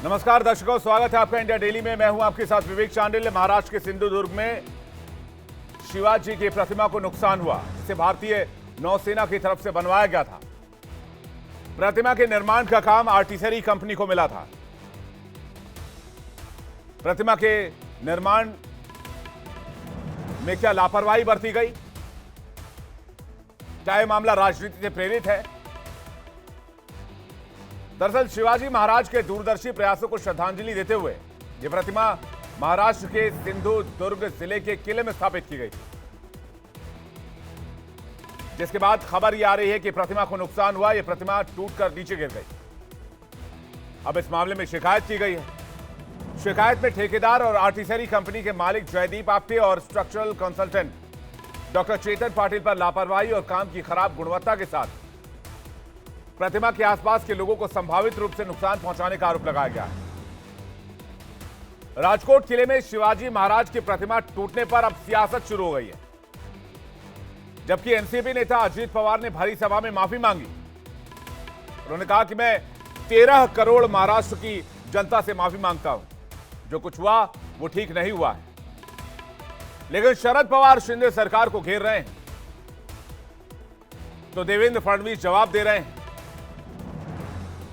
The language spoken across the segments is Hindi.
नमस्कार दर्शकों, स्वागत है आपका इंडिया डेली में। मैं हूं आपके साथ विवेक चांडिल्य। महाराष्ट्र के सिंधुदुर्ग में शिवाजी की प्रतिमा को नुकसान हुआ, जिसे भारतीय नौसेना की तरफ से बनवाया गया था। प्रतिमा के निर्माण का काम आर्टिलरी कंपनी को मिला था। प्रतिमा के निर्माण में क्या लापरवाही बरती गई? क्या यह मामला राजनीति से प्रेरित है? दरअसल शिवाजी महाराज के दूरदर्शी प्रयासों को श्रद्धांजलि देते हुए यह प्रतिमा महाराष्ट्र के सिंधुदुर्ग जिले के किले में स्थापित की गई थी, जिसके बाद खबर यह आ रही है कि प्रतिमा को नुकसान हुआ। यह प्रतिमा टूटकर नीचे गिर गई। अब इस मामले में शिकायत की गई है। शिकायत में ठेकेदार और आर्टिलरी कंपनी के मालिक जयदीप आप्टे और स्ट्रक्चरल कंसल्टेंट डॉक्टर चेतन पाटिल पर लापरवाही और काम की खराब गुणवत्ता के साथ प्रतिमा के आसपास के लोगों को संभावित रूप से नुकसान पहुंचाने का आरोप लगाया गया है। राजकोट किले में शिवाजी महाराज की प्रतिमा टूटने पर अब सियासत शुरू हो गई है। जबकि एनसीपी नेता अजीत पवार ने भरी सभा में माफी मांगी। उन्होंने कहा कि मैं 13 करोड़ महाराष्ट्र की जनता से माफी मांगता हूं। जो कुछ हुआ वो ठीक नहीं हुआ है। लेकिन शरद पवार शिंदे सरकार को घेर रहे हैं, तो देवेंद्र फडणवीस जवाब दे रहे हैं।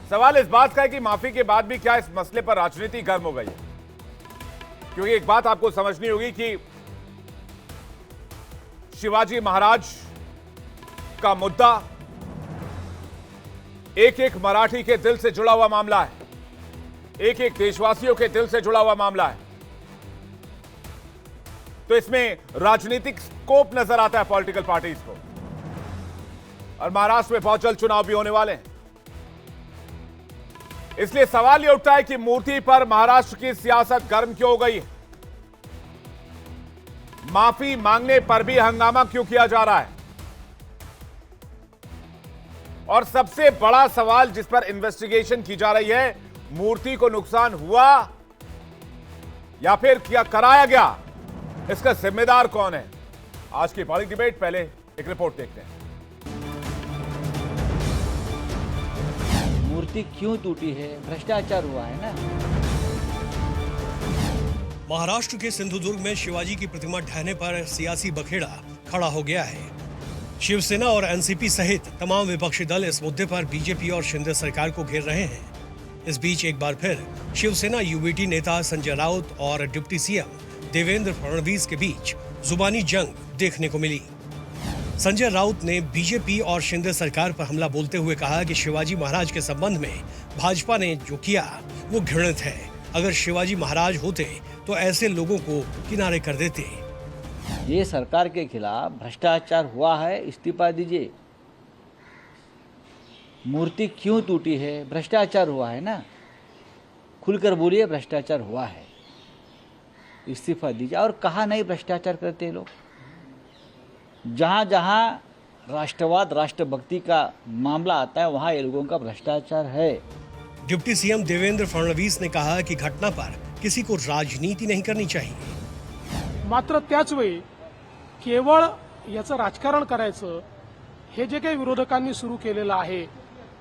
सवाल इस बात का है कि माफी के बाद भी क्या इस मसले पर राजनीति गर्म हो गई है? क्योंकि एक बात आपको समझनी होगी कि शिवाजी महाराज का मुद्दा एक एक मराठी के दिल से जुड़ा हुआ मामला है, एक एक देशवासियों के दिल से जुड़ा हुआ मामला है। तो इसमें राजनीतिक स्कोप नजर आता है पॉलिटिकल पार्टीज को। और महाराष्ट्र में बहुत जल्द चुनाव भी होने वाले हैं। इसलिए सवाल यह उठता है कि मूर्ति पर महाराष्ट्र की सियासत गर्म क्यों हो गई है? माफी मांगने पर भी हंगामा क्यों किया जा रहा है? और सबसे बड़ा सवाल जिस पर इन्वेस्टिगेशन की जा रही है, मूर्ति को नुकसान हुआ या फिर क्या कराया गया, इसका जिम्मेदार कौन है? आज की बड़ी डिबेट। पहले एक रिपोर्ट देखते हैं। मूर्ति क्यों टूटी है? भ्रष्टाचार हुआ है ना। महाराष्ट्र के सिंधुदुर्ग में शिवाजी की प्रतिमा ढहने पर सियासी बखेड़ा खड़ा हो गया है। शिवसेना और एनसीपी सहित तमाम विपक्षी दल इस मुद्दे पर बीजेपी और शिंदे सरकार को घेर रहे हैं। इस बीच एक बार फिर शिवसेना यूवीटी नेता संजय राउत और डिप्टी सीएम देवेंद्र फडणवीस के बीच जुबानी जंग देखने को मिली। संजय राउत ने बीजेपी और शिंदे सरकार पर हमला बोलते हुए कहा कि शिवाजी महाराज के संबंध में भाजपा ने जो किया वो घृणित है। अगर शिवाजी महाराज होते तो ऐसे लोगों को किनारे कर देते। ये सरकार के खिलाफ भ्रष्टाचार हुआ है, इस्तीफा दीजिए। मूर्ति क्यों टूटी है? भ्रष्टाचार हुआ है ना। खुलकर बोलिए भ्रष्टाचार हुआ है, इस्तीफा दीजिए। और कहा नहीं भ्रष्टाचार करते लोग? जहाँ जहाँ राष्ट्रवाद राष्ट्रभक्ति का मामला आता है वहाँ ये लोगों का भ्रष्टाचार है। डिप्टी सीएम देवेंद्र फडणवीस ने कहा कि घटना पर किसी को राजनीति नहीं करनी चाहिए। मात्र त्याच वेळी केवळ याचं राजकारण करायचं हे जे काही विरोधकांनी सुरू केलेलं आहे,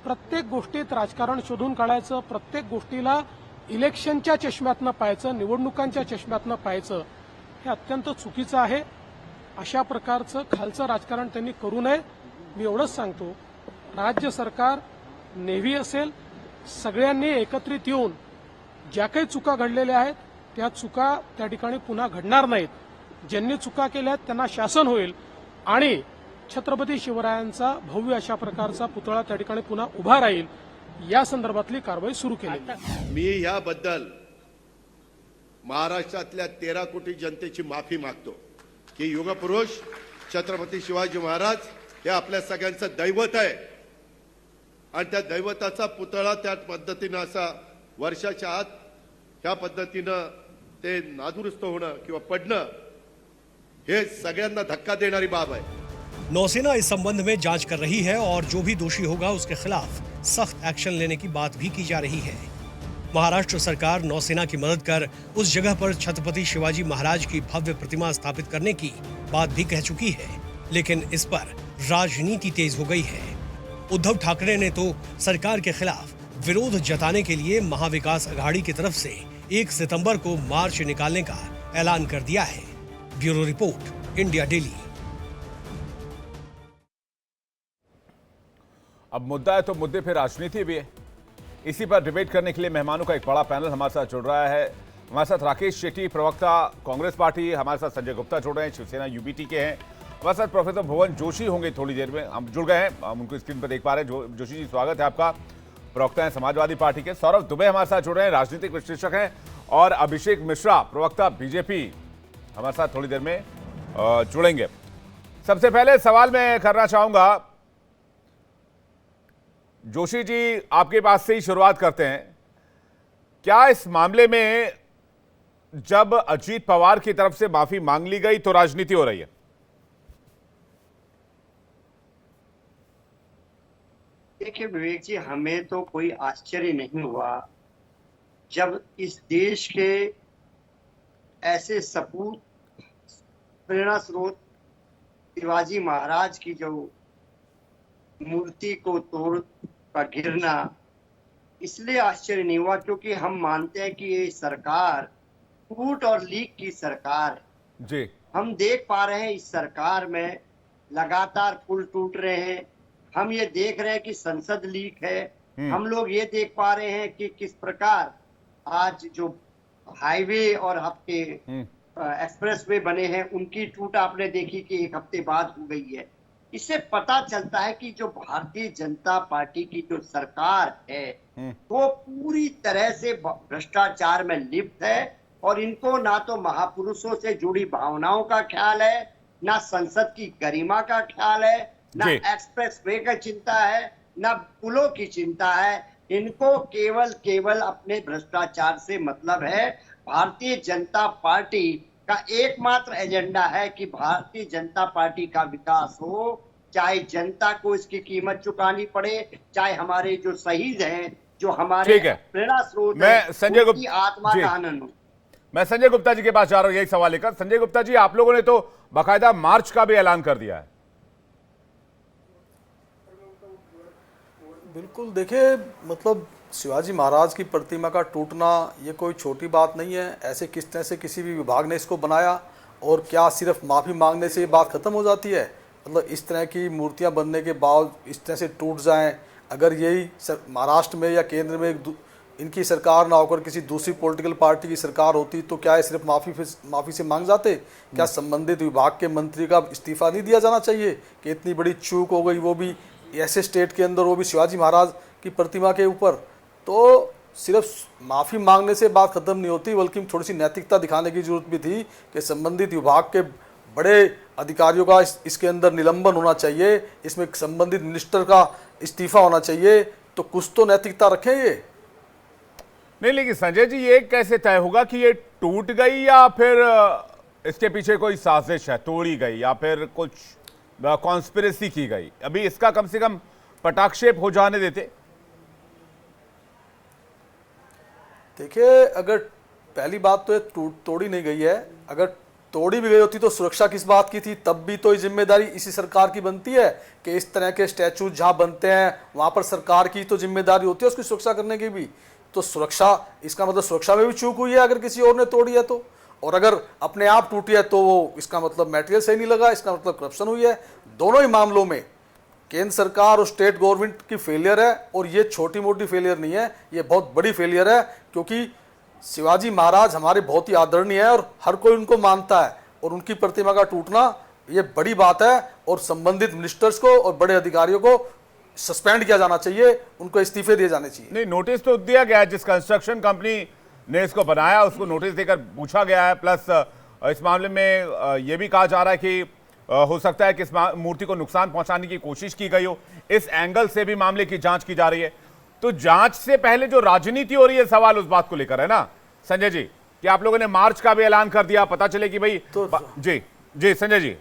प्रत्येक गोष्टीत राजकारण शोधून काढायचं, प्रत्येक गोष्टीला इलेक्शनच्या चष्म्यातनं पाहायचं, निवडणुकांच्या चष्म्यातनं पाहायचं, हे अत्यंत चुकीचं आहे। अशा प्रकारचं खालचं राजकारण त्यांनी करू नये। मी एवढंच सांगतो, राज्य सरकार, नेव्ही असेल, सगळ्यांनी एकत्रित येऊन ज्या काही चुका घडलेल्या आहेत त्या चुका त्या ठिकाणी पुन्हा घडणार नाहीत। ज्यांनी चुका केल्या आहेत त्यांना शासन होईल आणि छत्रपती शिवरायांचा भव्य अशा प्रकारचा पुतळा त्या ठिकाणी पुन्हा उभा राहील। या संदर्भातली कारवाई सुरू केली। मी याबद्दल महाराष्ट्रातल्या 13 कोटी जनतेची माफी मागतो की युगपुरुष छत्रपती शिवाजी महाराज हे आपल्या सगळ्यांचं दैवत आहे आणि त्या दैवताचा पुतळा त्या पद्धतीने असा वर्षाच्या आत त्या पद्धतीने ते नादुरुस्त होणं किंवा पडणं हे सगळ्यांना धक्का देणारी बाब आहे। नौसेना इस संबंध में जांच कर रही है और जो भी दोषी होगा उसके खिलाफ सख्त एक्शन लेने की बात भी की जा रही है। महाराष्ट्र सरकार नौसेना की मदद कर उस जगह पर छत्रपति शिवाजी महाराज की भव्य प्रतिमा स्थापित करने की बात भी कह चुकी है, लेकिन इस पर राजनीति तेज हो गई है। उद्धव ठाकरे ने तो सरकार के खिलाफ विरोध जताने के लिए महाविकास अघाड़ी की तरफ से 1 सितंबर को मार्च निकालने का ऐलान कर दिया है। Bureau report, India daily. अब मुद्दा है तो मुद्दे पे राजनीति भी है। इसी पर डिबेट करने के लिए मेहमानों का एक बड़ा पैनल हमारे साथ जुड़ रहा है। हमारे साथ राकेश शेट्टी, प्रवक्ता कांग्रेस पार्टी, हमारे साथ संजय गुप्ता जुड़ रहे हैं, शिवसेना यूबीटी के हैं। हमारे साथ प्रोफेसर भुवन जोशी होंगे थोड़ी देर में, हम जुड़ गए हैं, हम उनको स्क्रीन पर देख पा रहे हैं। जोशी जी, स्वागत है आपका। प्रवक्ता हैं समाजवादी पार्टी के। सौरभ दुबे हमारे साथ जुड़ रहे हैं, राजनीतिक विश्लेषक हैं। और अभिषेक मिश्रा, प्रवक्ता बीजेपी, हमारे साथ थोड़ी देर में जुड़ेंगे। सबसे पहले सवाल मैं करना चाहूंगा, जोशी जी आपके पास से ही शुरुआत करते हैं। क्या इस मामले में जब अजीत पवार की तरफ से माफी मांग ली गई तो राजनीति हो रही है? देखिए विवेक जी, हमें तो कोई आश्चर्य नहीं हुआ जब इस देश के ऐसे सपूत प्रेरणा स्रोत शिवाजी महाराज की जो मूर्ति को तोड़ का गिरना, इसलिए आश्चर्य नहीं हुआ क्योंकि हम मानते हैं कि ये सरकार फूट और लीक की सरकार है जी। हम देख पा रहे हैं इस सरकार में लगातार पुल टूट रहे हैं। हम ये देख रहे हैं कि संसद लीक है। हम लोग ये देख पा रहे हैं कि किस प्रकार आज जो हाईवे और आपके एक्सप्रेसवे बने हैं उनकी टूट आपने देखी कि 1 हफ्ते बाद हो गई है। इससे पता चलता है कि जो भारतीय जनता पार्टी की जो सरकार है वो पूरी तरह से भ्रष्टाचार में लिप्त है और इनको ना तो महापुरुषों से जुड़ी भावनाओं का ख्याल है, ना संसद की गरिमा का ख्याल है, ना एक्सप्रेस वे का चिंता है, ना पुलों की चिंता है। इनको केवल अपने भ्रष्टाचार से मतलब है। भारतीय जनता पार्टी का एकमात्र एजेंडा है कि भारतीय जनता पार्टी का विकास हो, चाहे जनता को इसकी कीमत चुकानी पड़े, चाहे हमारे जो शहीद हैं, जो हमारे प्रेरणा स्रोत हैं, उनकी आत्मा का आनंद हो। मैं संजय गुप्ता जी के पास जा रहा हूं यही सवाल लेकर। संजय गुप्ता जी, आप लोगों ने तो बाकायदा मार्च का भी ऐलान कर दिया है। बिल्कुल, देखिए मतलब शिवाजी महाराज की प्रतिमा का टूटना ये कोई छोटी बात नहीं है। ऐसे किस तरह से किसी भी विभाग ने इसको बनाया और क्या सिर्फ माफ़ी मांगने से ये बात ख़त्म हो जाती है? मतलब इस तरह की मूर्तियां बनने के बाद इस तरह से टूट जाएं, अगर यही महाराष्ट्र में या केंद्र में इनकी सरकार ना होकर किसी दूसरी पॉलिटिकल पार्टी की सरकार होती तो क्या ये सिर्फ माफ़ी से मांग जाते? क्या संबंधित विभाग के मंत्री का इस्तीफा नहीं दिया जाना चाहिए कि इतनी बड़ी चूक हो गई, वो भी ऐसे स्टेट के अंदर, वो भी शिवाजी महाराज की प्रतिमा के ऊपर? तो सिर्फ माफ़ी मांगने से बात ख़त्म नहीं होती, बल्कि थोड़ी सी नैतिकता दिखाने की जरूरत भी थी कि संबंधित विभाग के बड़े अधिकारियों का इसके अंदर निलंबन होना चाहिए, इसमें संबंधित मिनिस्टर का इस्तीफा होना चाहिए। तो कुछ तो नैतिकता रखें ये। नहीं, लेकिन संजय जी ये कैसे तय होगा कि ये टूट गई या फिर इसके पीछे कोई साजिश है, तोड़ी गई या फिर कुछ कॉन्स्पिरेसी की गई? अभी इसका कम से कम पटाक्षेप हो जाने देते। देखिए, अगर पहली बात तो ये तोड़ी नहीं गई है, अगर तोड़ी भी गई होती तो सुरक्षा किस बात की थी? तब भी तो ये जिम्मेदारी इसी सरकार की बनती है कि इस तरह के स्टैचू जहां बनते हैं वहां पर सरकार की तो जिम्मेदारी होती है उसकी सुरक्षा करने की भी। तो सुरक्षा, इसका मतलब सुरक्षा में भी चूक हुई है अगर किसी और ने तोड़ी है तो। और अगर अपने आप टूटी है तो वो इसका मतलब मटेरियल सही नहीं लगा, इसका मतलब करप्शन हुई है। दोनों ही मामलों में केंद्र सरकार और स्टेट गवर्नमेंट की फेलियर है, और ये छोटी मोटी फेलियर नहीं है, ये बहुत बड़ी फेलियर है। क्योंकि शिवाजी महाराज हमारे बहुत ही आदरणीय है और हर कोई उनको मानता है, और उनकी प्रतिमा का टूटना ये बड़ी बात है। और संबंधित मिनिस्टर्स को और बड़े अधिकारियों को सस्पेंड किया जाना चाहिए, उनको इस्तीफे दिए जाने चाहिए। नहीं, नोटिस तो दिया गया है, जिस कंस्ट्रक्शन कंपनी ने इसको बनाया उसको नोटिस देकर पूछा गया है। प्लस इस मामले में यह भी कहा जा रहा है कि हो सकता है कि इस मूर्ति को नुकसान पहुंचाने की कोशिश की गई हो। इस एंगल से भी मामले की जांच की जा रही है। तो जांच से पहले जो राजनीति हो रही है, सवाल उस बात को लेकर है ना संजय जी, कि आप लोगों ने मार्च का भी ऐलान कर दिया, पता चले कि भाई तो जी संजय जी।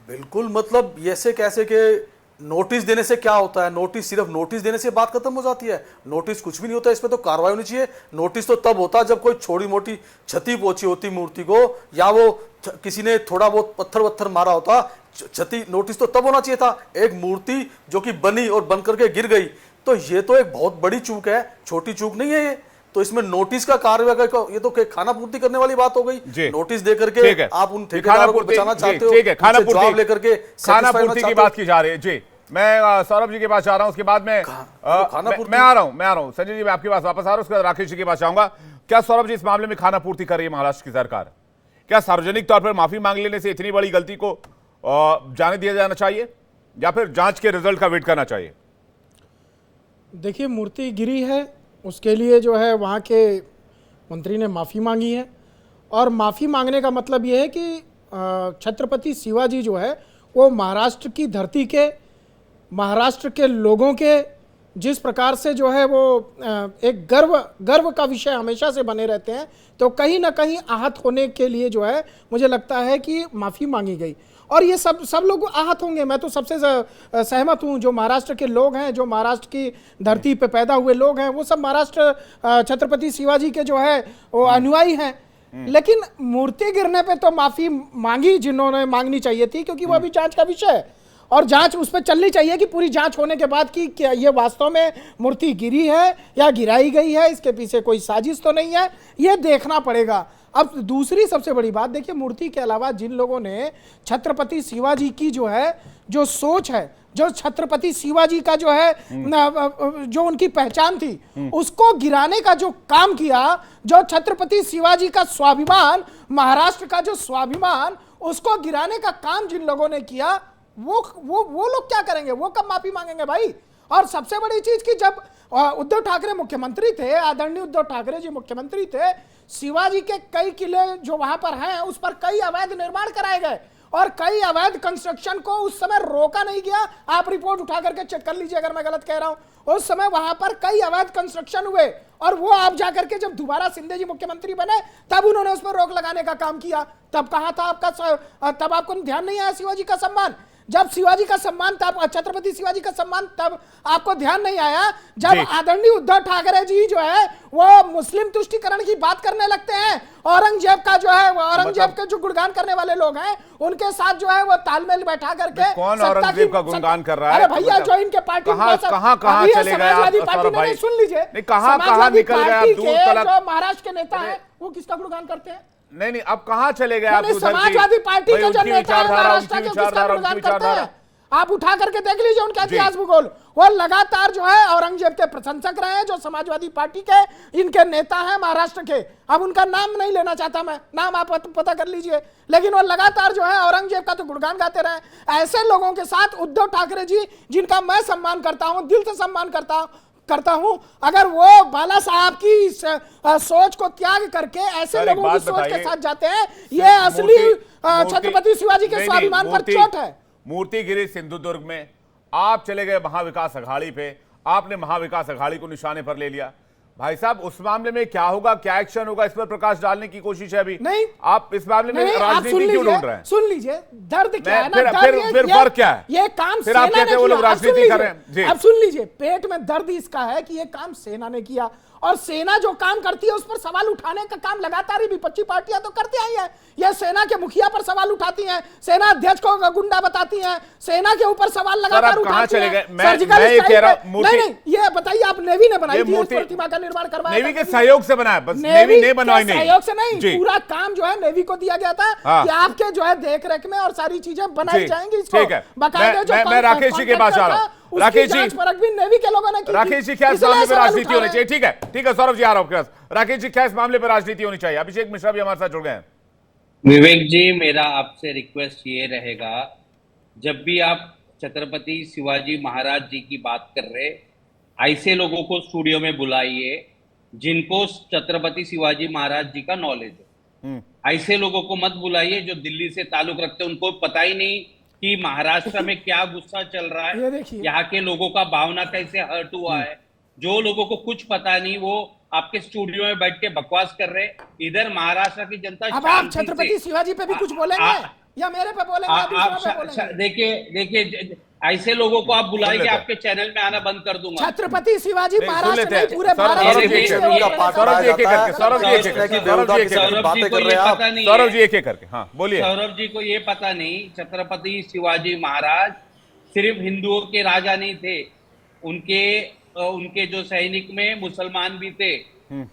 बिल्कुल, मतलब ऐसे कैसे कि नोटिस देने से क्या होता है? नोटिस, सिर्फ नोटिस देने से बात खत्म हो जाती है? नोटिस कुछ भी नहीं होता, इसमें तो कार्रवाई होनी चाहिए। नोटिस तो तब होता है जब कोई छोटी मोटी क्षति पहुंची होती मूर्ति को, या वो किसी ने थोड़ा बहुत पत्थर वत्थर मारा होता, क्षति, नोटिस तो तब होना चाहिए था। एक मूर्ति जो कि बनी और बन करके गिर गई, तो ये तो एक बहुत बड़ी चूक है, छोटी चूक नहीं है ये। तो इसमें नोटिस का कार्रवाई का, ये तो खाना पूर्ति करने वाली बात हो गई। नोटिस दे करके आप उन ठेकेदारों को बचाना चाहते हो, ठीक है, खाना पूर्ति, जवाब लेकर के खाना पूर्ति की बात की जा रही है। जी, मैं सौरभ जी के पास जा रहा हूं, उसके बाद मैं आ रहा हूं संजय जी, मैं आपके पास वापस आ रहा हूं, उसके बाद राकेश जी के पास जाऊंगा। क्या सौरभ जी इस मामले में खाना पूर्ति कर रही है महाराष्ट्र की सरकार? क्या सार्वजनिक तौर पर माफी मांग लेने से इतनी बड़ी गलती को जाने दिया जाना चाहिए, या फिर जांच के रिजल्ट का वेट करना चाहिए? देखिए, मूर्ति गिरी है, उसके लिए जो है वहाँ के मंत्री ने माफ़ी मांगी है, और माफ़ी मांगने का मतलब ये है कि छत्रपति शिवाजी जो है वो महाराष्ट्र की धरती के, महाराष्ट्र के लोगों के जिस प्रकार से जो है वो एक गर्व का विषय हमेशा से बने रहते हैं, तो कहीं ना कहीं आहत होने के लिए जो है मुझे लगता है कि माफ़ी मांगी गई। और ये सब लोग आहत होंगे, मैं तो सबसे सहमत हूँ। जो महाराष्ट्र के लोग हैं, जो महाराष्ट्र की धरती पे पैदा हुए लोग हैं, वो सब महाराष्ट्र छत्रपति शिवाजी के जो है वो अनुयायी हैं। लेकिन मूर्ति गिरने पे तो माफ़ी मांगी जिन्होंने मांगनी चाहिए थी, क्योंकि वो अभी जांच का विषय है, और जांच उस पर चलनी चाहिए कि पूरी जांच होने के बाद कि क्या ये वास्तव में मूर्ति गिरी है या गिराई गई है, इसके पीछे कोई साजिश तो नहीं है, ये देखना पड़ेगा। अब दूसरी सबसे बड़ी बात देखिए, मूर्ति के अलावा जिन लोगों ने छत्रपति शिवाजी की जो है जो सोच है, जो छत्रपति शिवाजी का जो है जो उनकी पहचान थी, उसको गिराने का जो काम किया, जो छत्रपति शिवाजी का स्वाभिमान, महाराष्ट्र का जो स्वाभिमान, उसको गिराने का काम जिन लोगों ने किया, वो लोग क्या करेंगे? वो कब माफी मांगेंगे भाई? और सबसे बड़ी चीज कि जब उद्धव ठाकरे मुख्यमंत्री थे, आदरणीय उद्धव ठाकरे जी मुख्यमंत्री थे, शिवाजी के कई किले जो वहां पर हैं उस पर कई अवैध निर्माण कराए गए, और कई अवैध कंस्ट्रक्शन को उस समय रोका नहीं गया। आप रिपोर्ट उठा करके चेक कर लीजिए अगर मैं गलत कह रहा हूं। उस समय वहां पर कई अवैध कंस्ट्रक्शन हुए, और वो आप जाकर के जब दोबारा शिंदे जी मुख्यमंत्री बने तब उन्होंने उस पर रोक लगाने का काम किया। तब कहां था आपका, तब आपको ध्यान नहीं आया शिवाजी का सम्मान? जब शिवाजी का सम्मान, तब छत्रपति शिवाजी का सम्मान, तब आपको ध्यान नहीं आया जब आदरणीय उद्धव ठाकरे जी जो है वो मुस्लिम तुष्टीकरण की बात करने लगते हैं, औरंगजेब का जो है, औरंगजेब के जो गुणगान करने वाले लोग हैं उनके साथ जो है वो तालमेल बैठा करके। कौन औरंगजेब का गुणगान कर रहा है? अरे भैया, जो इनके पार्टी कहां चले गए समाजवादी पार्टी ने, सुन लीजिए, कहां निकल गए? जो महाराष्ट्र के नेता है वो किसका गुणगान करते हैं? नहीं, अब कहां चले गए आप? समाजवादी पार्टी के जो नेता है महाराष्ट्र के, किसका गुणगान करते हैं? आप उठा करके देख लीजिए उनका इतिहास भूगोल। वो लगातार जो है औरंगजेब के प्रशंसक रहे हैं, जो समाजवादी पार्टी के इनके नेता हैं महाराष्ट्र के। अब उनका नाम नहीं लेना चाहता मैं, नाम आप पता कर लीजिए, लेकिन वो लगातार जो है औरंगजेब का तो गुणगान गाते रहे। ऐसे लोगों के साथ उद्धव ठाकरे जी, जिनका मैं सम्मान करता हूं, दिल से सम्मान करता हूं, अगर वो बाला साहब की सोच को त्याग करके ऐसे लोगों की सोच के साथ जाते हैं, ये असली छत्रपति शिवाजी के स्वाभिमान पर चोट है। मूर्ति गिरी सिंधुदुर्ग में, आप चले गए महाविकास अघाड़ी पे, आपने महाविकास अघाड़ी को निशाने पर ले लिया। भाई साहब, उस मामले में क्या होगा, क्या एक्शन होगा, इस पर प्रकाश डालने की कोशिश है अभी? नहीं, आप इस मामले में राजनीति क्यों ढूंढ रहे हैं? सुन लीजिए, दर्द क्या है ना, फिर फर्क क्या है? ये काम फिर आप कहते हैं वो लोग राजनीति कर रहे हैं। अब सुन लीजिए, पेट में दर्द इसका है कि ये काम सेना ने किया, और सेना जो काम करती है उस पर सवाल उठाने का काम लगातार ही विपक्षी पार्टियां तो करती आई हैं। ये सेना के मुखिया पर सवाल उठाती हैं, सेना अध्यक्ष को गुंडा बताती हैं, सेना के ऊपर सवाल लगातार उठाती हैं। नहीं, ये बताइए, आप नेवी ने बनाई थी प्रतिमा का निर्माण करवाया, नेवी के सहयोग से बनाया, बस नेवी ने बनवाई नहीं, सहयोग से नहीं, पूरा काम जो है नेवी को दिया गया था कि आपके जो है देख रेख में और सारी चीजें बनाई जाएंगी। ठीक है, मैं राकेश जी के पास आ रहा हूँ। राकेश जी, नेवी के लोगों ने की। राकेश जी, क्या इस मामले पर राजनीति होनी चाहिए? ठीक है सौरभ जी, आ रहा हूं आपके पास। राकेश जी, क्या इस मामले पर राजनीति होनी चाहिए? अभिषेक मिश्रा भी हमारे साथ जुड़ गए हैं। विवेक जी, मेरा आपसे रिक्वेस्ट ये रहेगा, जब भी आप छत्रपति शिवाजी महाराज जी की बात कर रहे, ऐसे लोगों को स्टूडियो में बुलाइए जिनको छत्रपति शिवाजी महाराज जी का नॉलेज है। ऐसे लोगों को मत बुलाइए जो दिल्ली से ताल्लुक रखते, उनको पता ही नहीं कि महाराष्ट्र में क्या गुस्सा चल रहा है, यहाँ के लोगों का भावना कैसे हर्ट हुआ है। जो लोगों को कुछ पता नहीं, वो आपके स्टूडियो में बैठ के बकवास कर रहे। इधर महाराष्ट्र की जनता अब आप छत्रपति शिवाजी पे भी कुछ बोलेंगे या मेरे पे बोलेंगे, दूसरों पे बोलेंगे? देखिए ऐसे लोगों को आप बुलाएंगे, आपके चैनल में आना बंद कर दूंगा। छत्रपति शिवाजी महाराज नहीं, पूरे भारत सौरभ जी एक एक करके, हाँ बोलिए। सौरभ जी को ये पता नहीं, छत्रपति शिवाजी महाराज सिर्फ हिंदुओं के राजा नहीं थे, उनके जो सैनिक में मुसलमान भी थे,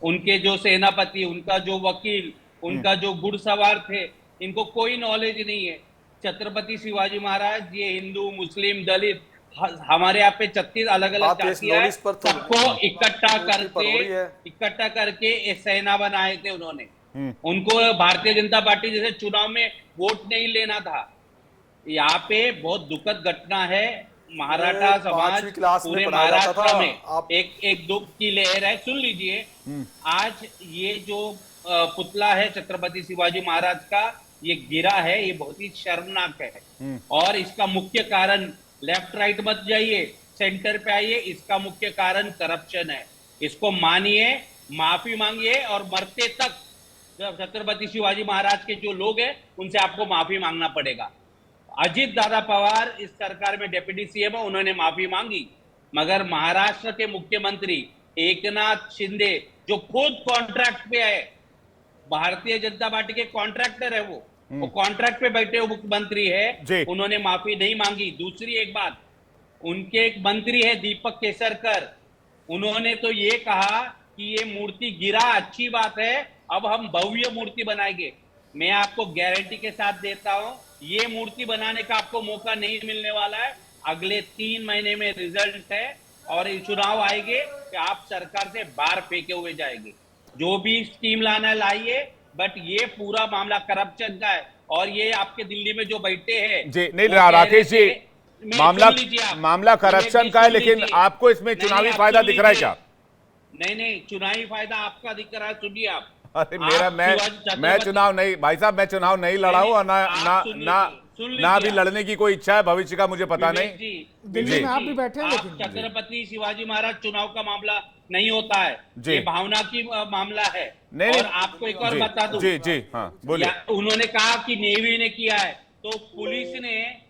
उनके जो सेनापति, उनका जो वकील, उनका जो घुड़सवार थे, इनको कोई नॉलेज नहीं है। छत्रपति शिवाजी महाराज ये हिंदू, मुस्लिम, दलित, हमारे यहाँ पे 36 अलग अलग जातियां हैं, सबको इकट्ठा करके एक सेना बनाए थे उन्होंने। उनको भारतीय जनता पार्टी जैसे चुनाव में वोट नहीं लेना था। यहाँ पे बहुत दुखद घटना है। मराठा समाज पूरे महाराष्ट्र में एक दुख की लहर है। सुन लीजिए, आज ये जो पुतला है छत्रपति शिवाजी महाराज का, ये गिरा है, ये बहुत ही शर्मनाक है। और इसका मुख्य कारण, लेफ्ट राइट मत जाइए, सेंटर पे आइए, इसका मुख्य कारण करप्शन है। इसको मानिए, माफी मांगिए और मरते तक छत्रपति शिवाजी महाराज के जो लोग हैं उनसे आपको माफी मांगना पड़ेगा। अजित दादा पवार इस सरकार में डिप्टी सीएम है, उन्होंने माफी मांगी, मगर महाराष्ट्र के मुख्यमंत्री एकनाथ शिंदे जो खुद कॉन्ट्रैक्ट पे है, भारतीय जनता पार्टी के कॉन्ट्रैक्टर है, वो कॉन्ट्रैक्ट पे बैठे हुए मुख्यमंत्री है, उन्होंने माफी नहीं मांगी। दूसरी एक बात, उनके एक मंत्री है दीपक केसरकर, उन्होंने तो ये कहा कि ये मूर्ति गिरा, अच्छी बात है, अब हम भव्य मूर्ति बनाएंगे। मैं आपको गारंटी के साथ देता हूं, ये मूर्ति बनाने का आपको मौका नहीं मिलने वाला है। अगले 3 महीने में रिजल्ट है और चुनाव आएंगे कि आप सरकार से बाहर फेंके हुए जाएंगे। जो भी स्कीम लाना है लाइए, बट ये पूरा मामला करप्शन का है। और ये आपके दिल्ली में जो बैठे हैं जी, नहीं राकेश जी, मामला करप्शन का है, लेकिन आपको इसमें चुनावी फायदा दिख रहा है क्या? नहीं, चुनावी फायदा आपका दिख रहा है, सुनिए आप। अरे मेरा मैं चुनाव नहीं, भाई साहब, मैं चुनाव नहीं लड़ा हूं और ना भी लड़ने की कोई इच्छा है, भविष्य का मुझे पता नहीं। दिल्ली में आप भी बैठे हैं, छत्रपति शिवाजी महाराज चुनाव का मामला नहीं होता है, ये भावना की मामला है। नहीं, और आपको एक और बता दूं, जी हाँ बोलिए। उन्होंने कहा कि नेवी ने किया है, तो पुलिस ने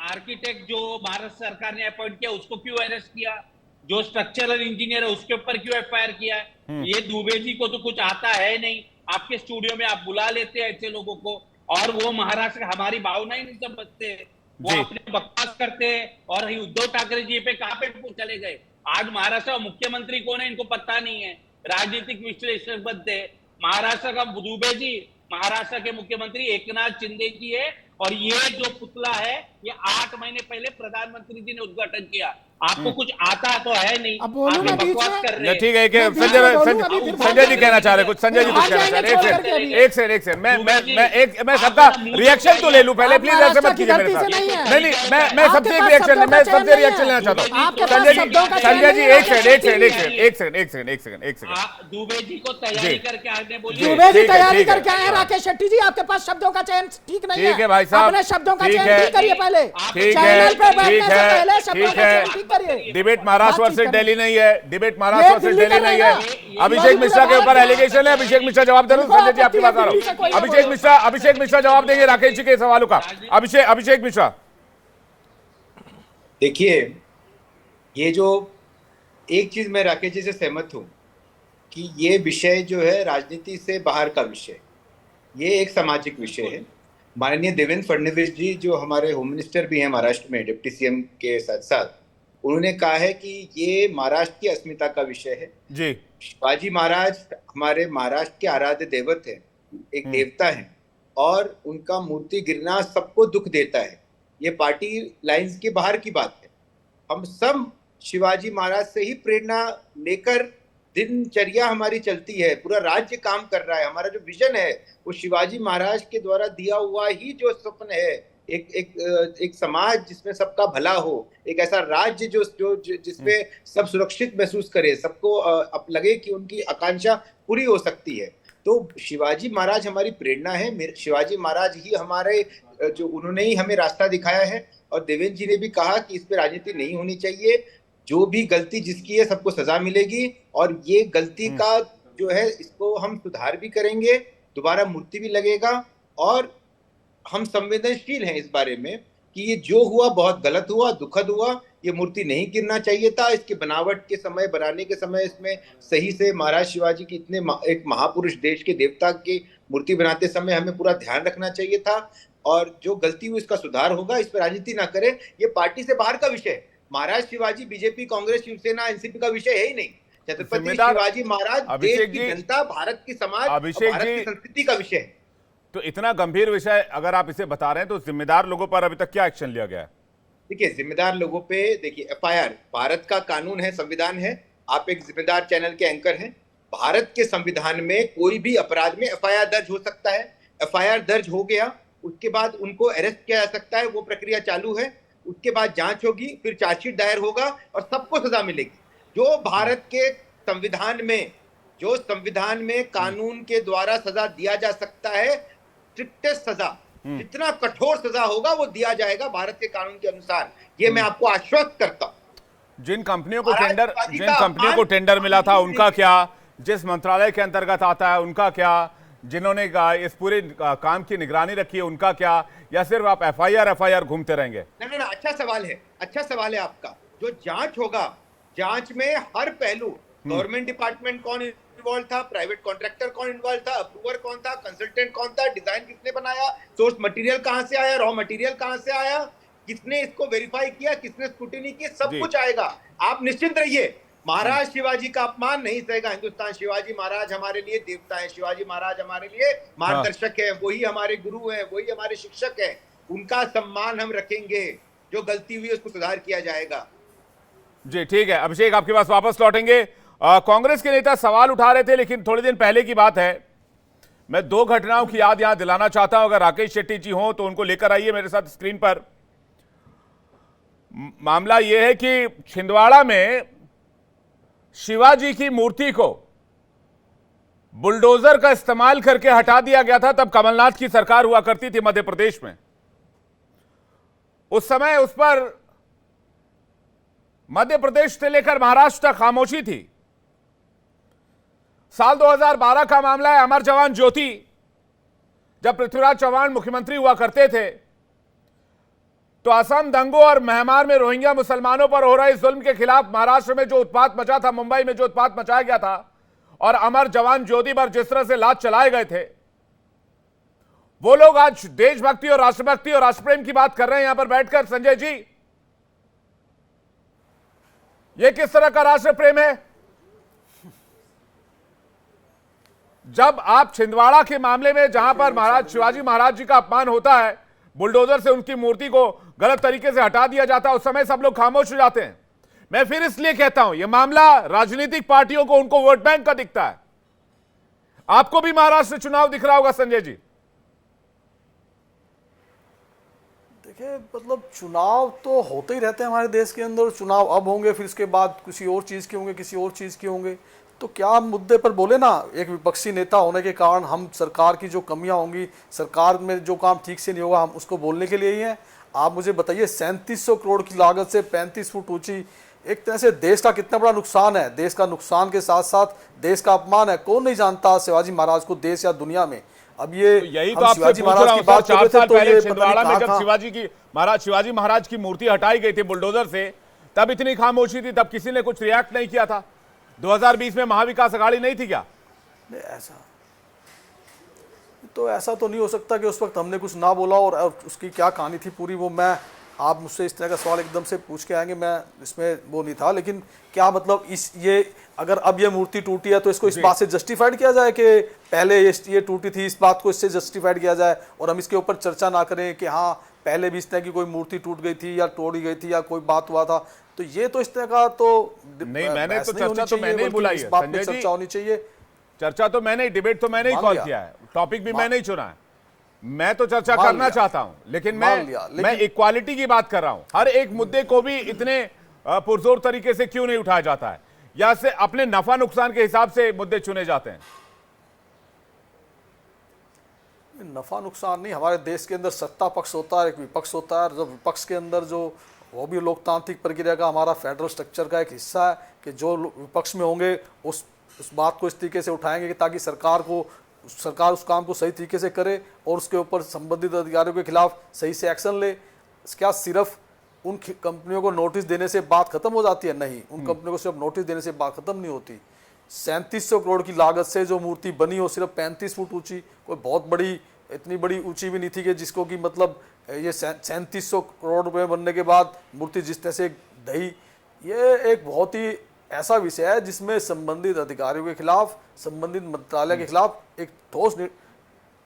आर्किटेक्ट जो भारत सरकार ने अपॉइंट किया उसको क्यों अरेस्ट किया? जो स्ट्रक्चरल इंजीनियर है उसके ऊपर क्यों एफआईआर किया है? ये दुबे जी को तो कुछ आता है नहीं। आपके स्टूडियो में आप बुला लेते हैं ऐसे लोगों को, और वो महाराष्ट्र हमारी भावना ही नहीं समझते, वो अपने बकवास करते हैं। और उद्धव ठाकरे जी पे कहां पे चले गए? आज महाराष्ट्र का मुख्यमंत्री कौन है इनको पता नहीं है, राजनीतिक विश्लेषक बनते हैं। महाराष्ट्र का दुबे जी महाराष्ट्र के मुख्यमंत्री एकनाथ शिंदे जी है, और ये जो पुतला है ये 8 महीने पहले प्रधानमंत्री जी ने उद्घाटन किया। आपको कुछ आता तो है नहीं, आप बकवास कर रहे हैं। ठीक है, संजय जी कहना चाह रहे कुछ, संजय जी कुछ कहना चाह रहे। एक सेकंड, मैं सबका रिएक्शन तो ले लूं पहले, प्लीज ऐसे मत कीजिए मेरे साथ। नहीं, मैं सबसे रिएक्शन लेना चाहता हूँ। संजय जी एक सेकंड, दुबे जी को तैयारी करके आने बोलिए। दुबे जी तैयारी करके आए हैं। राकेश शेट्टी जी, आपके पास शब्दों का चयन ठीक नहीं है। ठीक है भाई साहब, अपने शब्दों का चयन ठीक करिए पहले। ठीक है, डिबेट महाराष्ट्र वर्सेस दिल्ली नहीं है, डिबेट महाराष्ट्र वर्सेस दिल्ली नहीं है। अभिषेक मिश्रा के ऊपर एलिगेशन है, अभिषेक मिश्रा जवाब दे रहे हैं। संजय जी आपकी बात आ रहा हूं। अभिषेक मिश्रा जवाब देंगे राकेश जी के सवालों का। अभिषेक मिश्रा, देखिए, ये जो एक चीज मैं राकेश जी से सहमत हूं कि ये विषय जो है राजनीति से बाहर का विषय, ये एक सामाजिक विषय है। माननीय देवेंद्र फडणवीस जी जो हमारे होम मिनिस्टर भी हैं महाराष्ट्र में, डिप्टी सीएम के साथ साथ, उन्होंने कहा है कि ये महाराष्ट्र की अस्मिता का विषय है जी। शिवाजी महाराज हमारे महाराष्ट्र के आराध्य देवत है, एक देवता है, और उनका मूर्ति गिरना सबको दुख देता है। ये पार्टी लाइंस के बाहर की बात है। हम सब शिवाजी महाराज से ही प्रेरणा लेकर दिनचर्या हमारी चलती है, पूरा राज्य काम कर रहा है। हमारा जो विजन है वो शिवाजी महाराज के द्वारा दिया हुआ ही जो स्वप्न है, एक समाज जिसमें सबका भला हो, एक ऐसा राज्य जिसमें सब सुरक्षित महसूस करे, सबको अब लगे कि उनकी आकांक्षा पूरी हो सकती है। तो शिवाजी महाराज हमारी प्रेरणा है। शिवाजी महाराज ही हमारे जो उन्होंने ही हमें रास्ता दिखाया है। और देवेंद्र जी ने भी कहा कि इस पे राजनीति नहीं होनी चाहिए, जो भी गलती जिसकी है सबको सजा मिलेगी, और ये गलती का जो है इसको हम सुधार भी करेंगे, दोबारा मूर्ति भी लगेगा, और हम संवेदनशील हैं इस बारे में कि ये जो हुआ बहुत गलत हुआ, दुखद हुआ। ये मूर्ति नहीं गिरना चाहिए था। इसके बनावट के समय, बनाने के समय इसमें सही से महाराज शिवाजी की इतने एक महापुरुष, देश के देवता की मूर्ति बनाते समय हमें पूरा ध्यान रखना चाहिए था, और जो गलती हुई इसका सुधार होगा। इस पर राजनीति ना करें, ये पार्टी से बाहर का विषय है। महाराज शिवाजी बीजेपी, कांग्रेस, शिवसेना, एनसीपी का विषय है ही नहीं। छत्रपति शिवाजी महाराज देश की जनता, भारत की समाज, भारत की संस्कृति का विषय है। तो इतना गंभीर विषय अगर आप इसे बता रहे हैं तो जिम्मेदार लोगों पर अभी तक क्या एक्शन लिया गया है? देखिए, जिम्मेदार लोगों पे देखिए एफआईआर, भारत का कानून है, संविधान है। आप एक जिम्मेदार चैनल के एंकर हैं। भारत के संविधान में कोई भी अपराध में एफआईआर दर्ज हो सकता है। एफआईआर दर्ज हो गया, उसके बाद उनको अरेस्ट किया जा सकता है, वो प्रक्रिया चालू है। उसके बाद जांच होगी, फिर चार्जशीट दायर होगा और सबको सजा मिलेगी। जो भारत के संविधान में, जो संविधान में कानून के द्वारा सजा दिया जा सकता है, स्ट्रिक्टेस्ट सजा, जितना कठोर सजा होगा वो दिया जाएगा भारत के कानून के अनुसार। ये मैं आपको आश्वस्त करता हूं। जिन कंपनियों को टेंडर मिला था उनका क्या, जिस मंत्रालय के अंतर्गत आता है उनका क्या, जिन्होंने इस पूरे काम की निगरानी रखी है उनका क्या, या सिर्फ आप एफआईआर घूमते रहेंगे? नहीं, अच्छा सवाल है, अच्छा सवाल है आपका। जो जांच होगा, जांच में हर पहलू, गवर्नमेंट डिपार्टमेंट कौन इन्वॉल्व था, प्राइवेट कॉन्ट्रैक्टर कौन इन्वॉल्व था, अप्रूवर कौन था, कंसल्टेंट कौन था, डिजाइन किसने बनाया, सोर्स मटेरियल कहां से आया, रॉ मटेरियल कहां से आया, किसने इसको वेरीफाई किया, किसने स्क्रूटिनी की, सब कुछ आएगा। आप निश्चिंत रहिए, महाराज शिवाजी का अपमान नहीं सहेगा हिंदुस्तान। शिवाजी महाराज हमारे लिए देवता है, शिवाजी महाराज हमारे लिए मार्गदर्शक है, वही हमारे गुरु हैं, वही हमारे शिक्षक हैं। उनका सम्मान हम रखेंगे। जो गलती हुई उसको सुधार किया जाएगा। जी ठीक है, अभिषेक आपके पास वापस लौटेंगे। कांग्रेस के नेता सवाल उठा रहे थे, लेकिन थोड़ी दिन पहले की बात है। मैं दो घटनाओं की याद यहां दिलाना चाहता हूं। अगर राकेश शेट्टी जी हो तो उनको लेकर आइए मेरे साथ स्क्रीन पर। मामला यह है कि छिंदवाड़ा में शिवाजी की मूर्ति को बुलडोजर का इस्तेमाल करके हटा दिया गया था। तब कमलनाथ की सरकार हुआ करती थी मध्य प्रदेश में। उस समय उस पर मध्य प्रदेश से लेकर महाराष्ट्र तक खामोशी थी। साल 2012 का मामला है, अमर जवान ज्योति। जब पृथ्वीराज चौहान मुख्यमंत्री हुआ करते थे तो असम दंगों और म्यांमार में रोहिंग्या मुसलमानों पर हो रहे जुल्म के खिलाफ महाराष्ट्र में जो उत्पात मचा था, मुंबई में जो उत्पात मचाया गया था, और अमर जवान ज्योति पर जिस तरह से लात चलाए गए थे, वो लोग आज देशभक्ति और राष्ट्रभक्ति और राष्ट्रप्रेम की बात कर रहे हैं यहां पर बैठकर। संजय जी, ये किस तरह का राष्ट्र प्रेम है? जब आप छिंदवाड़ा के मामले में, जहां पर महाराज शिवाजी महाराज जी का अपमान होता है, बुलडोजर से उनकी मूर्ति को गलत तरीके से हटा दिया जाता है, उस समय सब लोग खामोश हो जाते हैं। मैं फिर इसलिए कहता हूं, यह मामला राजनीतिक पार्टियों को, उनको वोट बैंक का दिखता है। आपको भी महाराष्ट्र चुनाव दिख रहा होगा संजय जी। देखिए, मतलब चुनाव तो होते ही रहते हैं हमारे देश के अंदर। चुनाव अब होंगे, फिर उसके बाद किसी और चीज़ के होंगे, किसी और चीज़ के होंगे। तो क्या मुद्दे पर बोले ना, एक विपक्षी नेता होने के कारण हम सरकार की जो कमियां होंगी, सरकार में जो काम ठीक से नहीं होगा, हम उसको बोलने के लिए ही हैं। आप मुझे बताइए, 3700 करोड़ की लागत से 35 फुट ऊंची, एक तरह से देश का कितना बड़ा नुकसान है। देश का नुकसान के साथ साथ देश का अपमान है। कौन नहीं जानता शिवाजी महाराज को देश या दुनिया में। अब ये तो यही तो आपसे पूछ रहा हूं सर, 4 साल पहले छिंदवाड़ा में जब शिवाजी महाराज की मूर्ति हटाई गई थी बुलडोजर से, तब इतनी खामोशी थी, तब किसी ने कुछ रिएक्ट नहीं किया था। 2020 में महाविकास अघाड़ी नहीं थी क्या? नहीं, ऐसा तो नहीं हो सकता कि उस वक्त हमने कुछ ना बोला और उसकी क्या कहानी थी पूरी, वो मैं, आप मुझसे इस तरह का सवाल एकदम से पूछ के आएंगे, मैं इसमें वो नहीं था। लेकिन क्या मतलब ये अगर अब ये मूर्ति टूटी है तो इसको इस बात से जस्टिफाइड किया जाए कि पहले ये टूटी थी, इस बात को इससे जस्टिफाइड किया जाए और हम इसके ऊपर चर्चा ना करें कि हाँ पहले भी इस तरह की कोई मूर्ति टूट गई थी या तोड़ी गई थी या कोई बात हुआ था। तो ये तो इस तरह का तो नहीं, मैंने तो चर्चा तो मैंने ही बुलाई है संजय जी, चर्चा होनी चाहिए। चर्चा तो मैंने, डिबेट तो मैंने ही कॉल किया है, टॉपिक भी मैंने ही चुना है। मैं तो चर्चा करना चाहता हूं, लेकिन मैं इक्वालिटी की बात कर रहा हूं। हर एक मुद्दे को भी इतने पुरजोर तरीके से क्यों नहीं उठाया जाता है, या से अपने नफा नुकसान के हिसाब से मुद्दे चुने जाते हैं? नफा नुकसान नहीं, हमारे देश के अंदर सत्ता पक्ष होता है, एक विपक्ष होता है। जब विपक्ष के अंदर जो, वो भी लोकतांत्रिक प्रक्रिया का हमारा फेडरल स्ट्रक्चर का एक हिस्सा है कि जो विपक्ष में होंगे उस उस बात को इस तरीके से उठाएंगे कि ताकि सरकार उस काम को सही तरीके से करे और उसके ऊपर संबंधित अधिकारियों के खिलाफ सही से एक्शन ले? क्या सिर्फ उन कंपनियों को नोटिस देने से बात खत्म हो जाती है? नहीं, उन कंपनियों को सिर्फ नोटिस देने से बात खत्म नहीं होती। 3700 करोड़ की लागत से जो मूर्ति बनी हो, सिर्फ 35 फुट ऊंची, कोई बहुत बड़ी, इतनी बड़ी ऊंची भी नहीं थी कि जिसको कि मतलब ये 3700 करोड़ रुपए बनने के बाद मूर्ति जिस तरह से ढही, ये एक बहुत ही ऐसा विषय है जिसमें संबंधित अधिकारियों के खिलाफ, संबंधित मंत्रालय के खिलाफ एक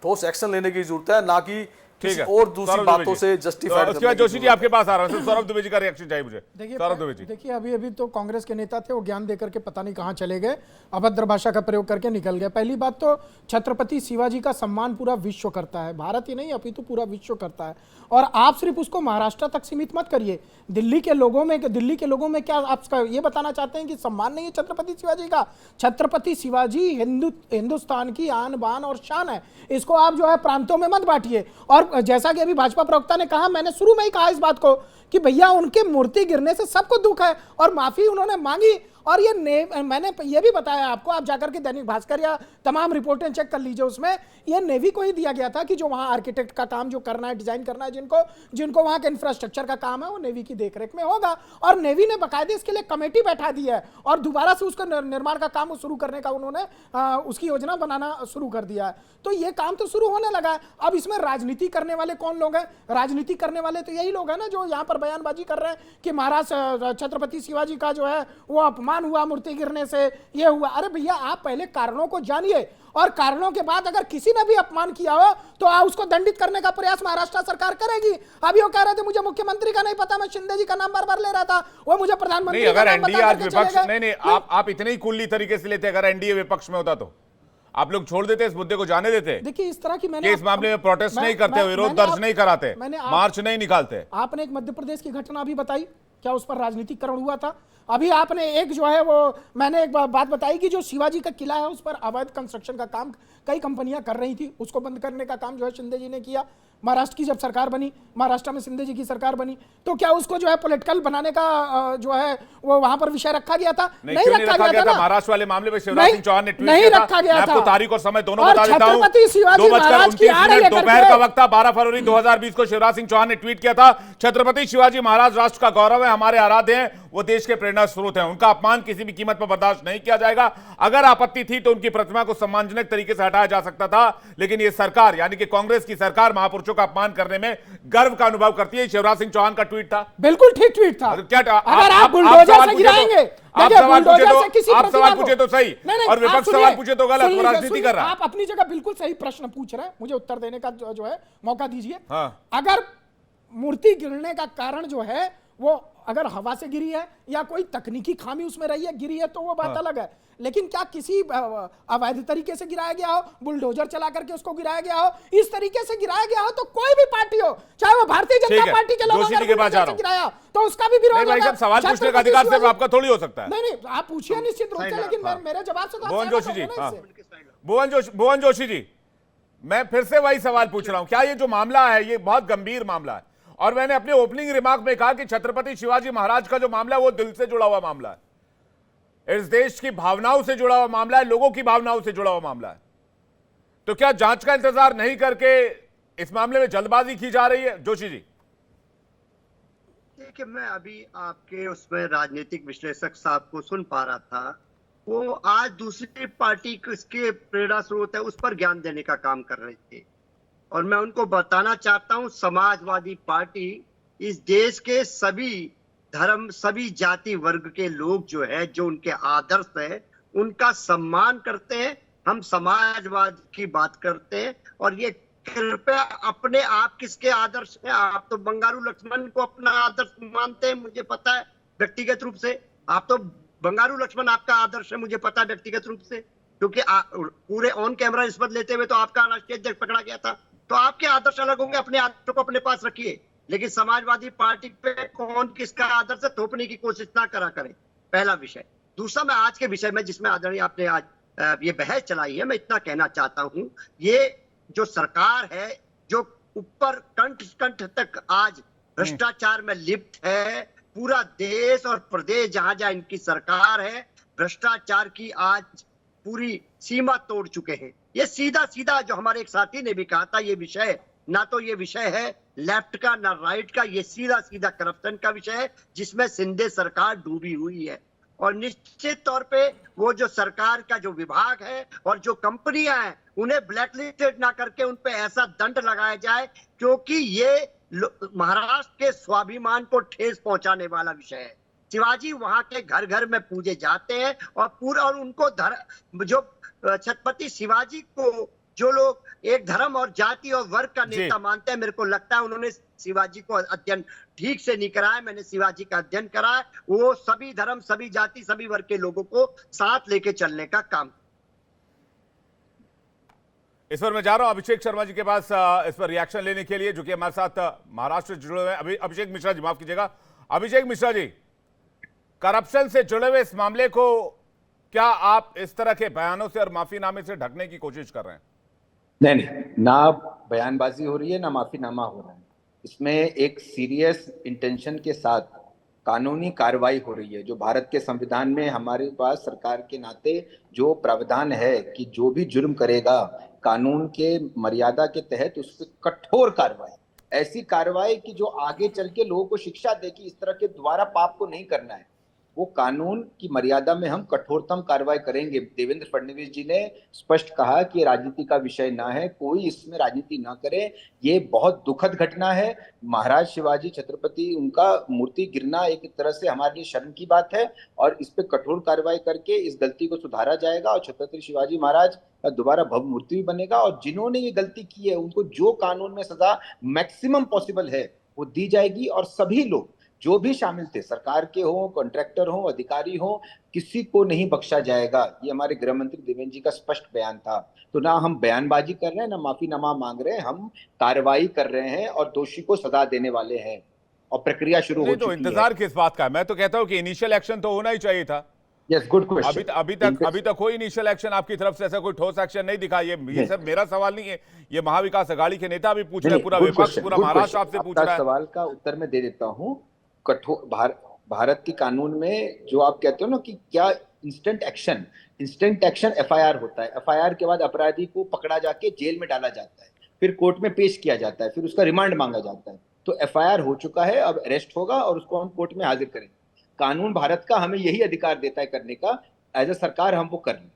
ठोस एक्शन लेने की जरूरत है, ना कि किसी और दूसरी बातों से जस्टिफाइड। उसके बाद जोशी जी आपके पास आ रहा हूं, सौरभ दुबे जी का रिएक्शन चाहिए मुझे। सौरभ दुबे जी, देखिए अभी तो कांग्रेस के नेता थे, वो ज्ञान देकर के पता नहीं कहां चले गए, अभद्र भाषा का प्रयोग करके निकल गए। पहली बात तो छत्रपति शिवाजी का सम्मान पूरा विश्व करता है, भारत ही नहीं अपितु पूरा विश्व करता है। और आप सिर्फ उसको महाराष्ट्र तक सीमित मत करिए। दिल्ली के लोगों में क्या आप ये बताना चाहते हैं कि सम्मान नहीं है छत्रपति शिवाजी का? छत्रपति शिवाजी हिंदुस्तान की आन बान और शान है, इसको आप जो है प्रांतों में मत बांटिए। और जैसा कि अभी भाजपा प्रवक्ता ने कहा, मैंने शुरू में ही कहा इस बात को कि भैया उनके मूर्ति गिरने से सबको दुख है और माफी उन्होंने मांगी। और ये मैंने ये भी बताया आपको, आप जाकर के दैनिक भास्कर या तमाम रिपोर्टें चेक कर लीजिए, उसमें ये नेवी को ही दिया गया था कि जो वहां आर्किटेक्ट का काम जो करना है, डिजाइन करना है, जिनको वहां के इंफ्रास्ट्रक्चर का काम है वो नेवी की देखरेख में होगा। और नेवी ने बाकायदे इसके लिए कमेटी बैठा दी है और दोबारा से उसका निर्माण का काम शुरू करने का उन्होंने उसकी योजना बनाना शुरू कर दिया है। तो ये काम तो शुरू होने लगा है। अब इसमें राजनीति करने वाले कौन लोग हैं? राजनीति करने वाले तो यही लोग हैं ना जो यहाँ पर बयानबाजी कर रहे हैं कि महाराज छत्रपति शिवाजी का जो है वो अपमान हुआ मूर्ति गिरने से, ये हुआ। अरे भैया आप पहले कारणों को जानिए और कारणों के बाद अगर किसी ने भी अपमान किया हो तो उसको दंडित करने का प्रयास महाराष्ट्र सरकार करेगी। अभी वो कह रहे थे मुझे मुख्यमंत्री का नहीं पता, मैं शिंदे जी का नाम बार बार ले रहा था, वो मुझे प्रधानमंत्री अगर एनडीए आज विपक्ष, नहीं आप इतने ही कुल्ली तरीके से लेते, अगर एनडीए विपक्ष में होता तो आप लोग छोड़ देते, इस मुद्दे को जाने देते? देखिए इस तरह की मैंने इस मामले में प्रोटेस्ट नहीं करते, विरोध दर्ज नहीं कराते, मार्च नहीं निकालते। आपने एक मध्य प्रदेश की घटना भी बताई, क्या उस पर राजनीतिकरण हुआ था? अभी आपने एक जो है वो मैंने एक बात बताई कि जो शिवाजी का किला है उस पर अवैध कंस्ट्रक्शन का काम कई कंपनियां कर रही थी, उसको बंद करने का काम जो है शिंदे जी ने किया। महाराष्ट्र की जब सरकार बनी, महाराष्ट्र में शिंदे जी की सरकार बनी, तो क्या उसको जो है पॉलिटिकल बनाने का जो है वो वहां पर विषय रखा गया था? नहीं रखा गया था। महाराष्ट्र वाले मामले में शिवराज सिंह चौहान ने ट्वीट नहीं रखा गया था। आपको तारीख और समय दोनों बता देता हूं। 2:29 दोपहर का वक्त था, 12 फरवरी 2020 को शिवराज सिंह चौहान ने ट्वीट किया था, छत्रपति शिवाजी महाराज राष्ट्र का गौरव है, हमारे आराध्य हैं, वो देश के प्रेरणा स्रोत हैं, उनका अपमान किसी भी कीमत पर बर्दाश्त नहीं किया जाएगा। अगर आपत्ति थी तो उनकी प्रतिमा को सम्मानजनक तरीके से हटाया जा सकता था, लेकिन ये सरकार यानी कि कांग्रेस की सरकार महापुरुषों का अपमान करने में गर्व का अनुभव करती है। शिवराज सिंह चौहान का ट्वीट था, बिल्कुल ठीक ट्वीट था। क्या अगर आप बुलडोजर से गिराएंगे, आप सवाल पूछे तो सही और विपक्ष सवाल पूछे तो गलत, वो राजनीति कर रहा है। आप अपनी जगह बिल्कुल सही प्रश्न पूछ रहे हैं, मुझे उत्तर देने का जो है मौका दीजिए। अगर मूर्ति गिरने का कारण जो है वो अगर हवा से गिरी है या कोई तकनीकी खामी उसमें रही है, गिरी है, तो वो बात अलग है। लेकिन क्या किसी अवैध तरीके से गिराया गया हो, बुलडोजर चला करके उसको गिराया गया हो, इस तरीके से गिराया गया हो, तो कोई भी पार्टी हो, चाहे वो भारतीय जनता पार्टी के लोग गिराया तो उसका भी विरोध होगा। सवाल पूछने का अधिकार सिर्फ आपका थोड़ी हो सकता है। नहीं आप पूछिए निश्चित रूप से, लेकिन मेरे जवाब से भुवन जोशी जी, भुवन जोशी जी, मैं फिर से वही सवाल पूछ रहा हूं, क्या ये जो मामला है ये बहुत गंभीर मामला है? और मैंने अपने ओपनिंग रिमार्क में कहा कि छत्रपति शिवाजी महाराज का जो मामला है वो दिल से जुड़ा हुआ मामला है, इस देश की भावनाओं से जुड़ा हुआ मामला है, लोगों की भावनाओं से जुड़ा हुआ मामला है। तो क्या जांच का इंतजार नहीं करके इस मामले में जल्दबाजी की जा रही है? जोशी जी देखिए, मैं अभी आपके उसमें राजनीतिक विश्लेषक साहब को सुन पा रहा था, वो आज दूसरी पार्टी किसके प्रेरणा स्रोत है उस पर ज्ञान देने का काम कर रहे थे। और मैं उनको बताना चाहता हूं, समाजवादी पार्टी इस देश के सभी धर्म, सभी जाति वर्ग के लोग जो है, जो उनके आदर्श है, उनका सम्मान करते हैं। हम समाजवाद की बात करते हैं और ये कृपया अपने आप किसके आदर्श हैं? आप तो बंगारू लक्ष्मण को अपना आदर्श मानते हैं, मुझे पता है व्यक्तिगत रूप से। आप तो बंगारू लक्ष्मण आपका आदर्श है, मुझे पता है व्यक्तिगत रूप से, क्योंकि पूरे ऑन कैमरा रिश्वत लेते हुए तो आपका राष्ट्रीय अध्यक्ष पकड़ा गया था। तो आपके आदर्श अलग होंगे, अपने आदर्शों को अपने पास रखिए, लेकिन समाजवादी पार्टी पे कौन किसका आदर्श है थोपने की कोशिश ना करा करें। पहला विषय। दूसरा, मैं आज के विषय में जिसमें आदरणीय आपने आज ये बहस चलाई है, मैं इतना कहना चाहता हूं, ये जो सरकार है जो ऊपर कंठ तक आज भ्रष्टाचार में लिप्त है, पूरा देश और प्रदेश जहां जहां इनकी सरकार है भ्रष्टाचार की आज पूरी सीमा तोड़ चुके हैं। ये सीधा सीधा जो हमारे एक साथी ने भी कहा था, ये विषय ना तो ये विषय है लेफ्ट का ना राइट का, ये सीधा सीधा करप्शन का विषय है जिसमें सिंधे सरकार डूबी हुई है। और निश्चित तौर पे वो जो सरकार का जो विभाग है और जो कंपनियां हैं उन्हें ब्लैकलिस्टेड ना करके उन पे ऐसा दंड लगाया जाए, क्योंकि ये महाराष्ट्र के स्वाभिमान को ठेस पहुंचाने वाला विषय है। शिवाजी वहां के घर घर में पूजे जाते हैं और पूरा और उनको जो छत्रपति शिवाजी को जो लोग एक धर्म और जाति और वर्ग का नेता मानते हैं, मेरे को लगता है उन्होंने शिवाजी को अध्ययन ठीक से नहीं कराया। मैंने शिवाजी का अध्ययन करा है। वो सभी धर्म, सभी जाति, सभी वर्ग के लोगों को साथ लेके चलने का काम। इस पर मैं जा रहा हूं अभिषेक शर्मा जी के पास इस पर रिएक्शन लेने के लिए, जो कि हमारे साथ महाराष्ट्र से जुड़े हुए हैं। अभिषेक मिश्रा जी, माफ कीजिएगा, अभिषेक मिश्रा जी, करप्शन से जुड़े हुए इस मामले को क्या आप इस तरह के बयानों से और माफीनामे से ढकने की कोशिश कर रहे हैं? नहीं, ना बयानबाजी हो रही है ना माफीनामा हो रहा है। इसमें एक सीरियस इंटेंशन के साथ कानूनी कार्रवाई हो रही है। जो भारत के संविधान में हमारे पास सरकार के नाते जो प्रावधान है कि जो भी जुर्म करेगा कानून के मर्यादा के तहत उस पर कठोर कार्रवाई, ऐसी कार्रवाई कि जो आगे चल के लोगों को शिक्षा दे कि इस तरह के दोबारा पाप को नहीं करना है, वो कानून की मर्यादा में हम कठोरतम कार्रवाई करेंगे। देवेंद्र फडणवीस जी ने स्पष्ट कहा कि राजनीति का विषय ना है, कोई इसमें राजनीति ना करे। ये बहुत दुखद घटना है। महाराज शिवाजी छत्रपति, उनका मूर्ति गिरना एक तरह से हमारे लिए शर्म की बात है और इस पे कठोर कार्रवाई करके इस गलती को सुधारा जाएगा और छत्रपति शिवाजी महाराज का दोबारा भव्य मूर्ति भी बनेगा। और जिन्होंने ये गलती की है उनको जो कानून में सजा मैक्सिमम पॉसिबल है वो दी जाएगी। और सभी लोग जो भी शामिल थे, सरकार के हो, कॉन्ट्रैक्टर हो, अधिकारी हो, किसी को नहीं बख्शा जाएगा। ये हमारे गृह मंत्री देवेंद्र जी का स्पष्ट बयान था। तो ना हम बयानबाजी कर रहे हैं ना माफीनामा मांग रहे हैं, हम कार्रवाई कर रहे हैं और दोषी को सजा देने वाले हैं और प्रक्रिया शुरू हो चुकी है। तो इंतजार किस बात का है? मैं तो कहता हूं कि इनिशियल एक्शन तो होना ही चाहिए था। Yes, good question. अभी तक कोई इनिशियल एक्शन आपकी तरफ से, ऐसा कोई ठोस एक्शन नहीं दिखा। ये सब मेरा सवाल नहीं है, ये महाविकास अघाड़ी के नेता भी पूछ रहे हैं, पूरा विपक्ष, पूरा महाराष्ट्र आपसे पूछ रहा है। सवाल का उत्तर मैं दे देता हूँ। कठोर भारत के कानून में जो आप कहते हो ना कि क्या इंस्टेंट एक्शन एफआईआर होता है। एफआईआर के बाद अपराधी को पकड़ा जाके जेल में डाला जाता है, फिर कोर्ट में पेश किया जाता है, फिर उसका रिमांड मांगा जाता है। तो एफआईआर हो चुका है, अब अरेस्ट होगा और उसको हम कोर्ट में हाजिर करेंगे। कानून भारत का हमें यही अधिकार देता है करने का, एज ए सरकार हम वो कर लें।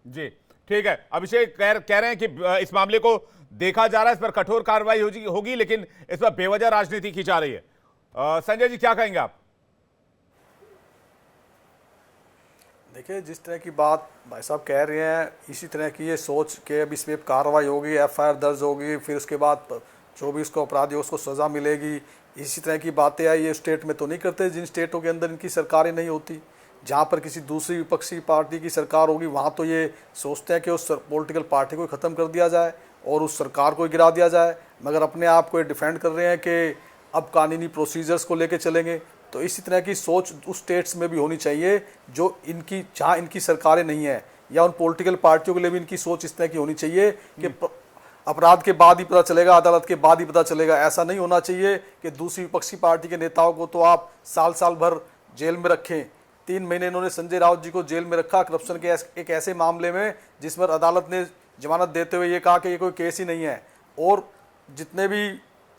जी ठीक है। अभिषेक कह रहे हैं कि इस मामले को देखा जा रहा है, इस पर कठोर कार्रवाई होगी, लेकिन इस पर बेवजह राजनीति की जा रही है। संजय जी, क्या कहेंगे आप? देखिए, जिस तरह की बात भाई साहब कह रहे हैं, इसी तरह की ये सोच के अब इसमें कार्रवाई होगी, एफआईआर दर्ज होगी, फिर उसके बाद जो भी उसको अपराधी उसको सज़ा मिलेगी, इसी तरह की बातें आई ये स्टेट में तो नहीं करते। जिन स्टेटों के अंदर इनकी सरकारें नहीं होती, जहाँ पर किसी दूसरी विपक्षी पार्टी की सरकार होगी, वहाँ तो ये सोचते हैं कि उस पॉलिटिकल पार्टी को ख़त्म कर दिया जाए और उस सरकार को गिरा दिया जाए, मगर अपने आप को डिफेंड कर रहे हैं कि अब कानूनी प्रोसीजर्स को लेके चलेंगे। तो इसी तरह की सोच उस स्टेट्स में भी होनी चाहिए जो इनकी, जहाँ इनकी सरकारें नहीं हैं, या उन पॉलिटिकल पार्टियों के लिए भी इनकी सोच इस तरह की होनी चाहिए कि अपराध के बाद ही पता चलेगा, अदालत के बाद ही पता चलेगा। ऐसा नहीं होना चाहिए कि दूसरी विपक्षी पार्टी के नेताओं को तो आप साल भर जेल में रखें। 3 महीने इन्होंने संजय राउत जी को जेल में रखा करप्शन के एक ऐसे मामले में जिस पर अदालत ने जमानत देते हुए ये कहा कि ये कोई केस ही नहीं है। और जितने भी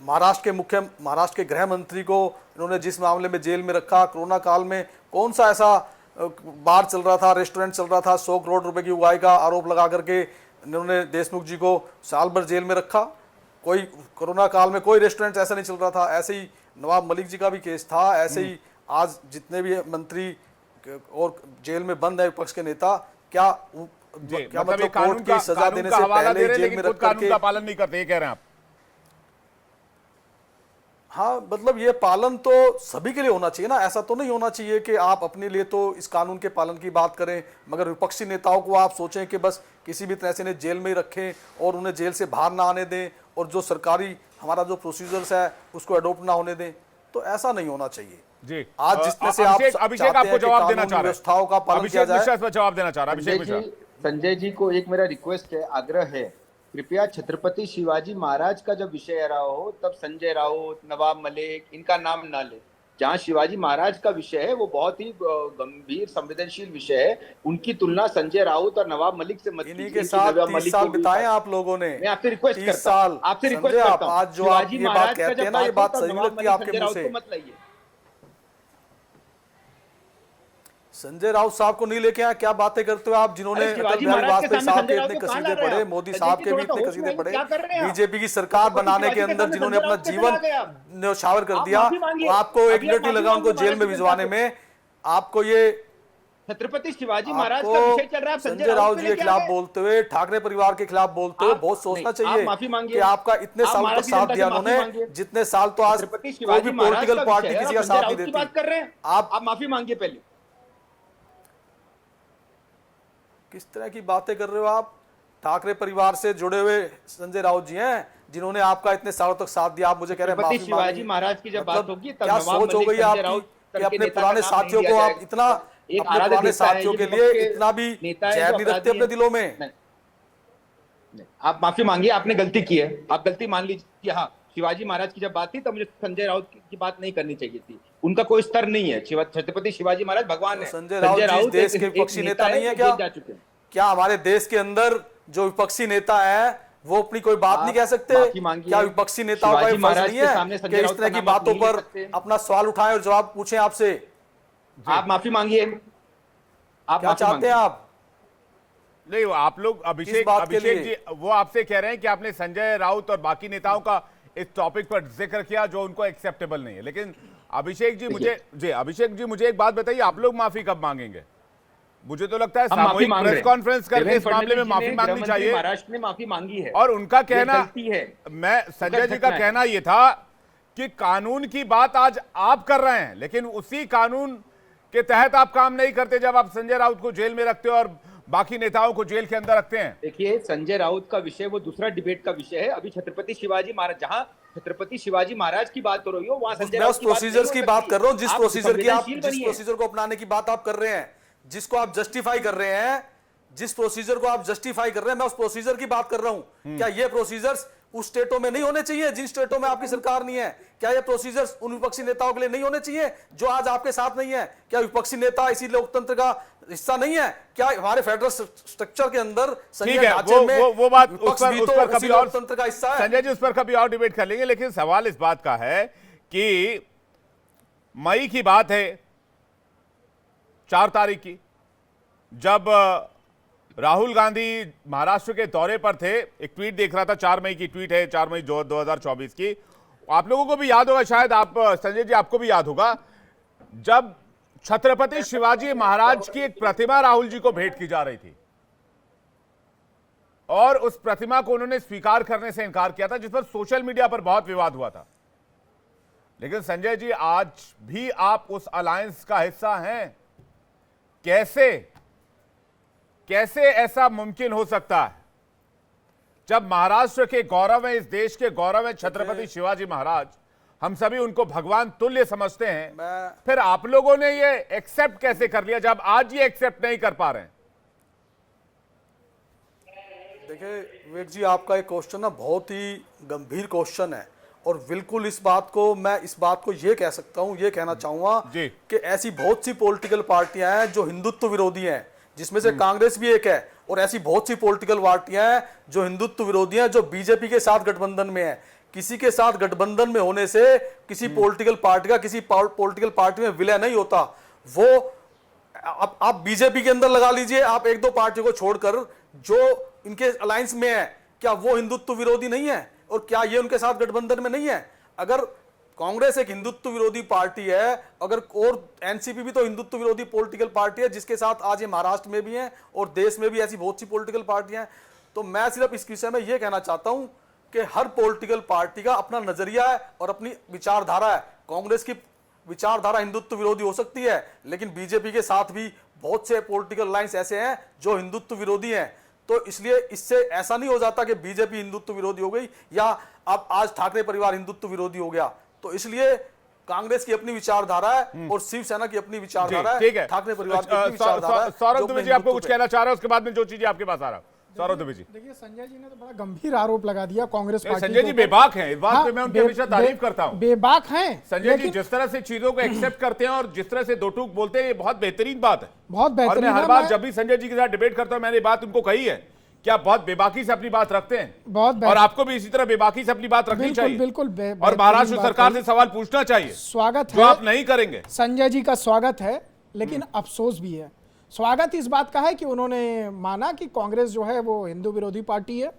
महाराष्ट्र के गृह मंत्री को इन्होंने जिस मामले में जेल में रखा, कोरोना काल में कौन सा ऐसा बार चल रहा था, रेस्टोरेंट चल रहा था, 100 करोड़ रुपए की उगाही का आरोप लगा करके इन्होंने देशमुख जी को साल भर जेल में रखा। कोई कोरोना काल में कोई रेस्टोरेंट ऐसा नहीं चल रहा था। ऐसे ही नवाब मलिक जी का भी केस था। ऐसे ही आज जितने भी मंत्री और जेल में बंद है विपक्ष के नेता, क्या मतलब कोर्ट की सजा देने से पहले जेल में रख करके का पालन नहीं करते, ये कह रहे हैं आप? हाँ, मतलब ये पालन तो सभी के लिए होना चाहिए ना। ऐसा तो नहीं होना चाहिए कि आप अपने लिए तो इस कानून के पालन की बात करें, मगर विपक्षी नेताओं को आप सोचें कि बस किसी भी तरह से इन्हें जेल में ही रखें और उन्हें जेल से बाहर ना आने दें, और जो सरकारी हमारा जो प्रोसीजर्स है उसको अडोप्ट ना होने दें। तो ऐसा नहीं होना चाहिए जी। आज जिस तरह से अभिषेक आपको जवाब देना चाह रहे हैं, व्यवस्थाओं का पालन किया जाए। अभिषेक जवाब देना चाह रहा है। अभिषेक मिश्रा, संजय जी को एक मेरा रिक्वेस्ट है, आग्रह है, कृपया छत्रपति शिवाजी महाराज का जब विषय रहा हो तब संजय राउत, नवाब मलिक, इनका नाम ना ले। जहाँ शिवाजी महाराज का विषय है वो बहुत ही गंभीर संवेदनशील विषय है, उनकी तुलना संजय राउत और नवाब मलिक से मत इन्हीं कीजिए के साथ नवाब 30 मलिक साल को भी बिताए उतार- आप लोगों ने। मैं आपसे रिक्वेस्ट 30 करता हूं, साल आपसे रिक्वेस्ट संजय, करता हूं, आज जो आप ये बात महाराज का कहते हैं जब ना, ये बात हो, तब सही नवाब लगती है आपके संजय मुंह राउत से। को मत लाइए। संजय राउत साहब को नहीं लेके आए, क्या बातें करते हो आप, जिन्होंने अरे अटल शिवाजी बिहारी महाराज के वाजपेयी सामने साहब के संजय इतने राउत को कहाँ कसीदे ला रहे पढ़े, हैं आप? मोदी संजय साहब जी, के भी थोड़ा इतने होश में कसीदे आइए, पढ़े, क्या कर रहे हैं आप? बीजेपी की सरकार छत्रपति बनाने के शिवाजी के अंदर सामने जिन्होंने संजय अपना राउत कैसे जीवन ला गए आप? न्यौछावर कर आप दिया, माफी मांगिए। आपको एक अभी आप मिनट नहीं लगा माफी उनको मांगिए जेल में महाराज की भिजवाने जनता में। आपको ये छत्रपति शिवाजी महाराज का आपको विषय चल रहा है, आप संजय राउत जी के खिलाफ बोलते हुए, ठाकरे परिवार के खिलाफ बोलते हुए आप- बहुत सोचना नहीं, चाहिए आप माफी मांगिए। कि आपका इतने आप साल तक महाराज की साथ जनता दिया से माफी उन्होंने, मांगिए। जितने साल तो आज छत्रपति कोई शिवाजी भी महाराज पॉलिटिकल का पार्टी विषय है, किसी का आप साथ संजय नहीं राउत की देती। बात कर रहे हैं, आप आप माफी मांगिए पहले। किस तरह की बातें कर रहे हो आप? ठाकरे परिवार से जुड़े हुए संजय राउत जी हैं, जिन्होंने आपका इतने सालों तक साथ दिया, आप मुझे कह रहे हैं छत्रपति माफी शिवाजी मांगिए। महाराज की जब मतलब बात होगी तब क्या नवाब सोच हो मलिक, गई संजय आपकी राउत कि करके अपने नेता का पुराने नाम साथियों नहीं को लिया आप जाएगा। इतना, एक अपने आराध्य पुराने नेता है, साथियों ये के विपक्ष लिए के इतना भी नेता है, जहर जो नहीं रखते अपराधी अपने है। दिलों में? नहीं, आप माफी मांगिए, आपने गलती की है, आप गलती मान लीजिए। हाँ, शिवाजी महाराज की जब बात थी तब मुझे संजय राउत की बात नहीं करनी चाहिए थी, उनका कोई स्तर नहीं है। छत्रपति शिवाजी महाराज भगवान है। संजय राउत जी इस देश के विपक्षी नेता नहीं है जो क्या? जेल जा चुके हैं। क्या हमारे देश के अंदर जो विपक्षी नेता है वो अपनी कोई बात नहीं कह सकते? माफी मांगिए। क्या विपक्षी नेताओं का शिवाजी ये फर्ज महाराज नहीं के है सामने कि संजय इस राउत तरह का की नाम आप बातों नहीं ले पर सकते। अपना सवाल उठाएं और जवाब पूछें आपसे? आप माफी मांगिए। आप क्या माफी चाहते मांगिए। हैं आप? नहीं, वो आप लोग अभिषेक बात के अभिषेक लिए? जी, वो आपसे कह रहे हैं कि आपने संजय राउत और बाकी नेताओं का इस टॉपिक पर जिक्र किया जो उनको एक्सेप्टेबल नहीं है। लेकिन अभिषेक जी मुझे एक बात बताइए, आप लोग माफी कब मांगेंगे? मुझे तो लगता है हम माफी सामूहिक मांग प्रेस रहे हैं। कॉन्फ्रेंस करके देवेंद्र इस मामले में फडणवीस जी माफी ने मांगनी गृह चाहिए। मंत्री महाराष्ट्र ने माफी मांगी है और उनका कहना, गलती है। मैं संजय जी का घटना है। कहना यह था कि कानून की बात आज आप कर रहे हैं, लेकिन उसी कानून के तहत आप काम नहीं करते जब आप संजय राउत को जेल में रखते हो और बाकी नेताओं को जेल के अंदर रखते हैं। देखिए, संजय राउत का विषय वो दूसरा डिबेट का विषय है। अभी छत्रपति शिवाजी महाराज, जहां छत्रपति शिवाजी महाराज की बात हो रही हो, वहां संजय मैं राउत उस की बात प्रोसीजर्स नहीं की हो बात सकती। कर रहा हूं, जिस आप प्रोसीजर की आप संवेदनशील जिस बनिए। प्रोसीजर को अपनाने की बात आप कर रहे हैं, जिसको आप जस्टिफाई कर रहे हैं, जिस प्रोसीजर को आप जस्टिफाई कर रहे हैं, मैं उस प्रोसीजर की बात कर रहा हूं। क्या ये प्रोसीजर्स उस स्टेटों में नहीं होने चाहिए जिन स्टेटों में आपकी सरकार नहीं है? क्या ये प्रोसीजर्स उन विपक्षी नेताओं के लिए नहीं होने चाहिए जो आज आपके साथ नहीं है? क्या विपक्षी नेता इसी लोकतंत्र का हिस्सा नहीं है? क्या हमारे फेडरल स्ट्रक्चर के अंदर ठीक है, वो बात उस पर कभी और लोकतंत्र का हिस्सा है। संजय जी उस पर कभी और डिबेट कर लेंगे। लेकिन सवाल इस बात का है कि मई की बात है, 4 तारीख की, जब राहुल गांधी महाराष्ट्र के दौरे पर थे, एक ट्वीट देख रहा था, 4 मई की ट्वीट है, 4 मई 2024 की। आप लोगों को भी याद होगा, शायद आप संजय जी आपको भी याद होगा, जब छत्रपति शिवाजी महाराज की एक प्रतिमा राहुल जी को भेंट की जा रही थी और उस प्रतिमा को उन्होंने स्वीकार करने से इनकार किया था, जिस पर सोशल मीडिया पर बहुत विवाद हुआ था। लेकिन संजय जी, आज भी आप उस अलायंस का हिस्सा हैं। कैसे ऐसा मुमकिन हो सकता है जब महाराष्ट्र के गौरव में, इस देश के गौरव में छत्रपति शिवाजी महाराज, हम सभी उनको भगवान तुल्य समझते हैं, फिर आप लोगों ने ये एक्सेप्ट कैसे कर लिया जब आज ये एक्सेप्ट नहीं कर पा रहे हैं? देखिए विवेक जी, आपका एक क्वेश्चन ना बहुत ही गंभीर क्वेश्चन है और बिल्कुल इस बात को ये कह सकता हूं, ये कहना चाहूंगा कि ऐसी बहुत सी पॉलिटिकल पार्टियां हैं जो हिंदुत्व विरोधी हैं, जिसमें से कांग्रेस भी एक है, और ऐसी बहुत सी पॉलिटिकल पार्टियां हैं जो हिंदुत्व विरोधी हैं, जो बीजेपी के साथ गठबंधन में है। किसी के साथ गठबंधन में होने से किसी पॉलिटिकल पार्टी का किसी पॉलिटिकल पार्टी में विलय नहीं होता। वो आप बीजेपी के अंदर लगा लीजिए, आप 1-2 पार्टियों को छोड़कर जो इनके अलायंस में है, क्या वो हिंदुत्व विरोधी नहीं है? और क्या ये उनके साथ गठबंधन में नहीं है? अगर कांग्रेस एक हिंदुत्व विरोधी पार्टी है, अगर और एनसीपी भी तो हिंदुत्व विरोधी पॉलिटिकल पार्टी है, जिसके साथ आज ये महाराष्ट्र में भी है और देश में भी ऐसी बहुत सी पॉलिटिकल पार्टियां हैं। तो मैं सिर्फ इस विषय में यह कहना चाहता हूं कि हर पॉलिटिकल पार्टी का अपना नजरिया है और अपनी विचारधारा है। कांग्रेस की विचारधारा हिंदुत्व विरोधी हो सकती है, लेकिन बीजेपी के साथ भी बहुत से पॉलिटिकल अलायंस ऐसे हैं जो हिंदुत्व विरोधी हैं। तो इसलिए इससे ऐसा नहीं हो जाता कि बीजेपी हिंदुत्व विरोधी हो गई या अब आज ठाकरे परिवार हिंदुत्व विरोधी हो गया। तो इसलिए कांग्रेस की अपनी विचारधारा है और शिवसेना की अपनी विचारधारा है, ठाकरे परिवार की अपनी विचारधारा है। सौरभ दुबे जी आपको कुछ कहना चाह रहे हैं, उसके बाद में जो चीजें आपके पास आ रहा है। सौरभ दुबे जी। देखिए संजय जी ने तो बड़ा गंभीर आरोप लगा दिया कांग्रेस नहीं, पार्टी संजय के जी ऊपर। बेबाक हैं, इस बात हाँ, पे मैं उनकी हमेशा तारीफ करता हूं। बेबाक हैं संजय जी जिस तरह से चीजों को एक्सेप्ट करते हैं और जिस तरह से दो टूक बोलते हैं, ये बहुत बेहतरीन बात है। बहुत और बेहतरीन मैं हर है, बार मैं- जब भी संजय जी के साथ डिबेट करता हूं, मैंने ये बात उनको कही है कि आप बहुत बेबाकी से अपनी बात रखते हैं, बहुत और आपको भी इसी तरह बेबाकी से अपनी बात रखनी बिल्कुल चाहिए। बिल्कुल और महाराष्ट्र सरकार से सवाल पूछना चाहिए, स्वागत जो है, आप नहीं करेंगे। संजय जी का स्वागत है, लेकिन अफसोस भी है। स्वागत इस बात का है कि उन्होंने माना कि कांग्रेस जो है वो हिंदू विरोधी पार्टी है,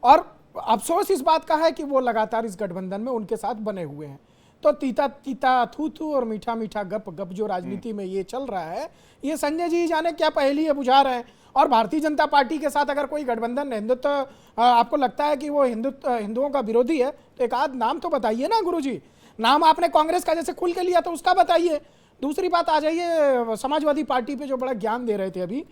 और अफसोस इस बात का है कि वो लगातार इस गठबंधन में उनके साथ बने हुए हैं। तो तीता तीता थू थू और मीठा मीठा गप गप जो राजनीति में ये चल रहा है, ये संजय जी जाने क्या पहेली है बुझा रहे हैं। और भारतीय जनता पार्टी के साथ अगर कोई गठबंधन हिंदुत्व आपको लगता है कि वो हिंदुओं का विरोधी है, तो एक आध नाम तो बताइए ना गुरुजी। नाम आपने कांग्रेस का जैसे खुल के लिया तो उसका बताइए। दूसरी बात आ जाइए समाजवादी पार्टी पे जो बड़ा ज्ञान दे रहे थे अभी।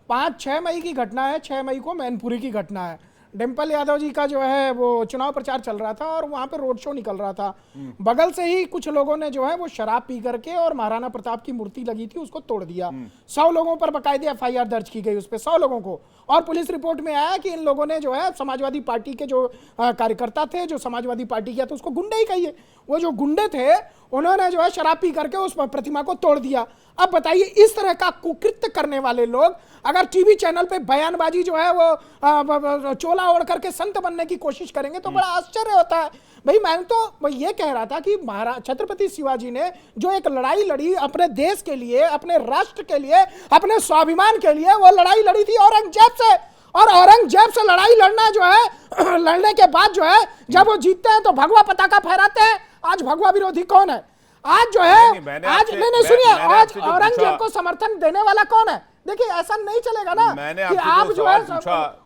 5-6 मई की घटना है, 6 मई को मैनपुरी की घटना है। डिम्पल यादव जी का जो है वो चुनाव प्रचार चल रहा था और वहां पे रोड शो निकल रहा था। बगल से ही कुछ लोगों ने जो है वो शराब पी करके और महाराणा प्रताप की मूर्ति लगी थी उसको तोड़ दिया। 100 लोगों पर बाकायदे एफआईआर दर्ज की गई उस पर, 100 लोगों को। और पुलिस रिपोर्ट में आया कि इन लोगों ने जो है समाजवादी पार्टी के जो कार्यकर्ता थे, जो समाजवादी पार्टी किया, तो उसको गुंडे ही कहिए, वो जो गुंडे थे उन्होंने जो है शराब पी करके उस प्रतिमा को तोड़ दिया। अब बताइए, इस तरह का कुकृत्य करने वाले लोग अगर टीवी चैनल पे बयानबाजी जो है वो चोला ओढ़ करके संत बनने की कोशिश करेंगे तो बड़ा आश्चर्य होता है। भाई मैं तो ये कह रहा था कि महाराज छत्रपति शिवाजी ने जो एक लड़ाई लड़ी अपने देश के लिए, अपने राष्ट्र के लिए, अपने स्वाभिमान के लिए, वो लड़ाई लड़ी थी औरंगजेब से। और औरंगजेब से लड़ाई लड़ना जो है, लड़ने के बाद जो है जब वो जीतते हैं तो भगवा पताका फहराते हैं। आज भगवा विरोधी कौन है? आज जो है आज नहीं सुनिए, आज औरंगजेब को समर्थन देने वाला कौन है? देखिए ऐसा नहीं चलेगा ना कि आप जो है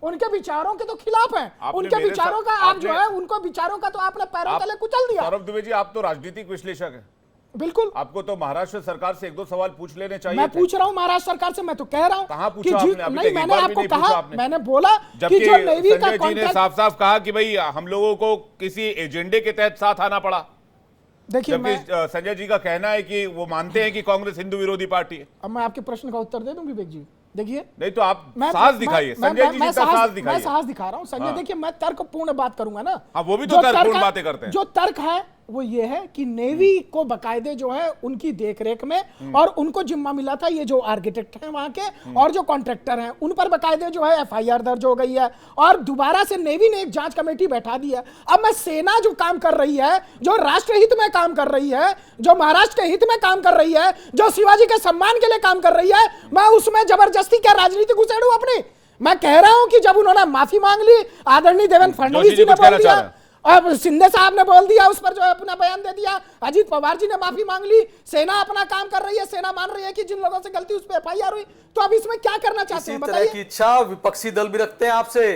उनके विचारों के तो खिलाफ हैं, उनके विचारों का आप जो है उनको विचारों का तो आपने पैरों तले कुचल दिया। सौरभ दुबे जी, आप तो राजनीतिक विश्लेषक हैं। बिल्कुल, आपको तो महाराष्ट्र सरकार से 1-2 सवाल पूछ लेने चाहिए। मैं पूछ रहा हूँ महाराष्ट्र सरकार से, मैं तो कह रहा हूँ कहाँ पूछा आपने? अभी नहीं, मैंने आपको कहा, मैंने बोला कि जो नेवी का संजय जी ने साफ-साफ कहा कि भाई हम लोगों को किसी एजेंडे के तहत साथ आना पड़ा। देखिए संजय जी का कहना है कि वो मानते हैं कि कांग्रेस हिंदू विरोधी पार्टी है। अब मैं आपके प्रश्न का उत्तर दे दूं विवेक जी। देखिए नहीं तो आप साहस दिखाइए, संजय जी जितना साहस दिखाइए। मैं साहस दिखा रहा हूं संजय। देखिए मैं तर्कपूर्ण बात करूंगा ना। हाँ, वो भी तो तर्कपूर्ण बातें करते हैं। जो तर्क है वो ये है कि नेवी को बकायदे जो है उनकी देखरेख में, और उनको जिम्मा मिला था ये जो आर्किटेक्ट हैं वहां के और जो कॉन्ट्रैक्टर हैं उन पर बकायदे जो है एफआईआर दर्ज हो गई है, और दोबारा से नेवी ने एक जांच कमेटी बैठा दी है। अब मैं सेना जो काम कर रही है, जो राष्ट्र हित में काम कर रही है, जो महाराष्ट्र के हित में काम कर रही है, जो शिवाजी के सम्मान के लिए काम कर रही है, मैं उसमें जबरदस्ती क्या राजनीति घुसेड़ू अपनी? मैं कह रहा हूं कि जब उन्होंने माफी मांग ली, आदरणीय देवेंद्र फडणवीस जी ने बोल दिया, अब शिंदे साहब ने बोल दिया, उस पर जो है अपना बयान दे दिया, अजीत पवार जी ने माफी मांग ली, सेना अपना काम कर रही है, सेना मान रही है कि जिन लोगों से गलती उस पर एफआईआर हुई, तो अब इसमें क्या करना चाहते हैं बताइए? इसी तरह की इच्छा विपक्षी दल भी रखते हैं आपसे।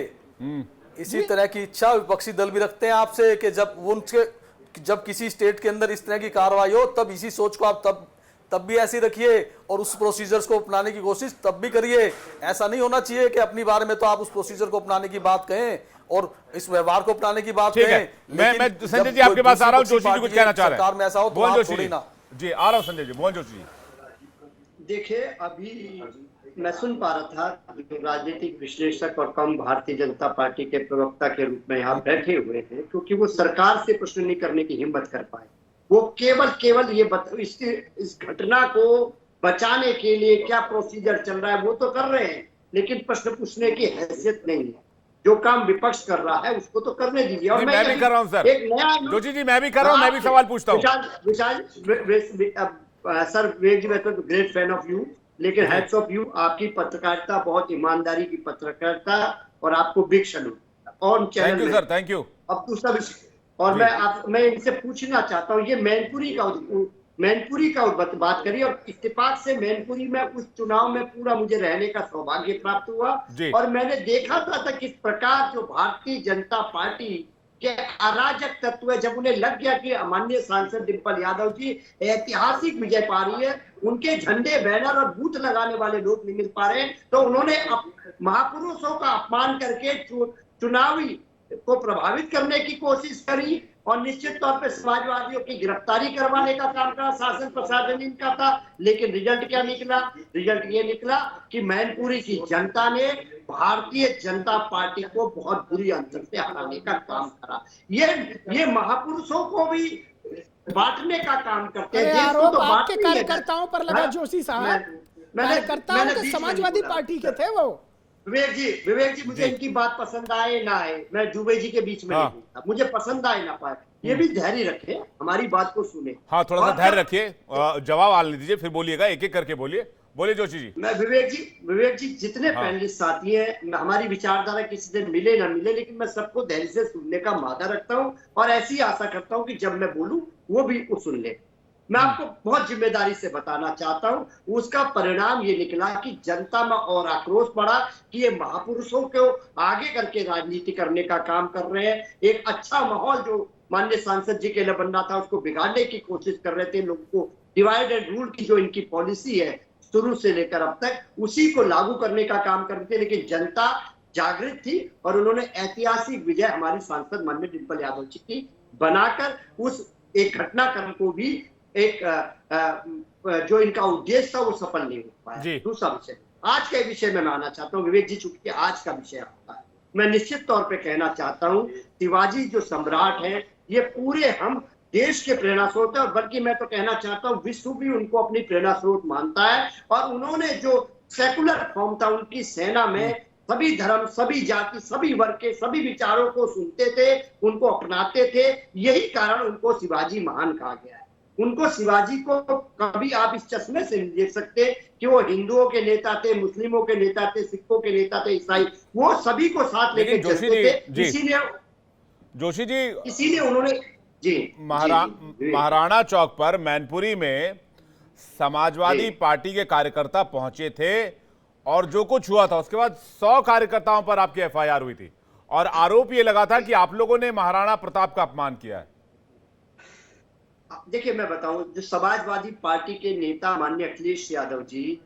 इसी तरह की इच्छा विपक्षी दल भी रखते हैं आपसे कि जब किसी स्टेट के अंदर इस तरह की कार्रवाई हो, तब इसी सोच को आप तब भी ऐसी रखिए और उस प्रोसीजर्स को अपनाने की कोशिश तब भी करिए। ऐसा नहीं होना चाहिए कि अपनी बारे में तो आप उस प्रोसीजर को अपनाने की बात कहें और इस व्यवहार को अपनाने की बात कहें। मैं संजय जी आपके पास आ रहा हूं, जोशी जी कुछ कहना चाह रहे हैं। सरकार में ऐसा हो तो आप थोड़ी ना। जी आ रहा हूं संजय जी, मोहन जोशी जी। देखिए अभी मैं सुन पा रहा था राजनीतिक विश्लेषक और कम भारतीय जनता पार्टी के प्रवक्ता के रूप में यहाँ बैठे हुए हैं, क्योंकि वो सरकार से प्रश्न नहीं करने की हिम्मत कर पाए। वो केवल ये इस घटना को बचाने के लिए क्या प्रोसीजर चल रहा है वो तो कर रहे हैं, लेकिन प्रश्न पूछने की हैसियत नहीं है। जो काम विपक्ष कर रहा है उसको तो करने दीजिए। और मैं भी कर रहा हूं सर, एक नया जोशी जी मैं भी कर रहा हूं, मैं भी सवाल पूछता हूं। सर विवेक जी, मैं तो ग्रेट फैन ऑफ यू, लेकिन हैट्स ऑफ यू, आपकी पत्रकारिता बहुत ईमानदारी की पत्रकारिता और आपको big salute on channel. Thank you sir, thank you. अब दूसरा विषय, और मैं इनसे पूछना चाहता हूँ, ये मैनपुरी का बात करी, और इत्तेफाक से मैनपुरी में उस चुनाव में पूरा मुझे रहने का सौभाग्य प्राप्त हुआ, और मैंने देखा था किस प्रकार जो भारतीय जनता पार्टी के अराजक तत्व है, जब उन्हें लग गया कि माननीय सांसद डिम्पल यादव जी ऐतिहासिक विजय पा रही है, उनके झंडे, बैनर और बूथ लगाने वाले लोग नहीं मिल पा रहे हैं, तो उन्होंने महापुरुषों का अपमान करके चुनावी को प्रभावित करने की कोशिश करी और निश्चित तौर पे समाजवादियों की गिरफ्तारी करवाने का काम करा, शासन प्रशासन इनका था। लेकिन रिजल्ट क्या निकला? रिजल्ट ये निकला कि मैनपुरी की जनता ने भारतीय जनता पार्टी को बहुत बुरी अंतर से हराने का काम करा। ये महापुरुषों को भी बांटने का काम करते हैं। आरोप आपके कार्यकर्ताओं पर लगा जोशी साहब, कार्यकर्ताओं के समाजवादी पार्टी के थे वो। विवेक जी मुझे इनकी बात पसंद आए ना आए, मैं दुबे जी के बीच में नहीं बोलता, मुझे पसंद आए ना पाए, ये भी धैर्य रखे, हमारी बात को सुने। हाँ, थोड़ा सा धैर्य रखिए, जवाब आने दीजिए, फिर बोलिएगा, एक एक करके बोलिए। बोलिए जोशी जी। मैं विवेक जी जितने पैनलिस्ट साथी हैं, हमारी विचारधारा किसी दिन मिले ना मिले, लेकिन मैं सबको धैर्य से सुनने का मादा रखता हूँ और ऐसी आशा करता हूँ कि जब मैं बोलूं वो भी सुन ले। मैं आपको बहुत जिम्मेदारी से बताना चाहता हूं, उसका परिणाम ये निकला कि जनता में और आक्रोश बढ़ा कि ये महापुरुषों को आगे करके राजनीति करने का काम कर रहे हैं। एक अच्छा माहौल जो माननीय सांसद जी के लिए बन रहा था उसको बिगाड़ने की कोशिश कर रहे थे। लोगों को डिवाइड एंड रूल की जो इनकी पॉलिसी है शुरू से लेकर अब तक, उसी को लागू करने का काम कर रहे थे। लेकिन जनता जागृत थी और उन्होंने ऐतिहासिक विजय हमारी सांसद माननीय डिम्पल यादव जी की बनाकर उस एक घटनाक्रम को भी एक जो इनका उद्देश्य था वो सफल नहीं हो पाया। दूसरा विषय, आज के विषय में मैं आना चाहता हूँ। विवेक जी चूंकि आज का विषय आपका है, मैं निश्चित तौर पे कहना चाहता हूँ शिवाजी जो सम्राट है ये पूरे हम देश के प्रेरणा स्रोत है, और बल्कि मैं तो कहना चाहता हूँ विश्व भी उनको अपनी प्रेरणा स्रोत मानता है। और उन्होंने जो सेकुलर फॉर्म था उनकी सेना में सभी धर्म, सभी जाति, सभी वर्ग के सभी विचारों को सुनते थे, उनको अपनाते थे। यही कारण उनको शिवाजी महान कहा गया है। उनको शिवाजी को कभी आप इस चश्मे से नहीं देख सकते कि वो हिंदुओं के नेता थे, मुस्लिमों के नेता थे, सिखों के नेता थे, ईसाई, वो सभी को साथ लेके चलते थे। इसीलिए उन्होंने महाराणा चौक पर मैनपुरी में समाजवादी पार्टी के कार्यकर्ता पहुंचे थे और जो कुछ हुआ था उसके बाद 100 कार्यकर्ताओं पर आपकी एफआईआर हुई थी और आरोप ये लगा था कि आप लोगों ने महाराणा प्रताप का अपमान किया है। देखिए मैं बताऊं, जो समाजवादी पार्टी के नेता माननीय अखिलेश यादव जी,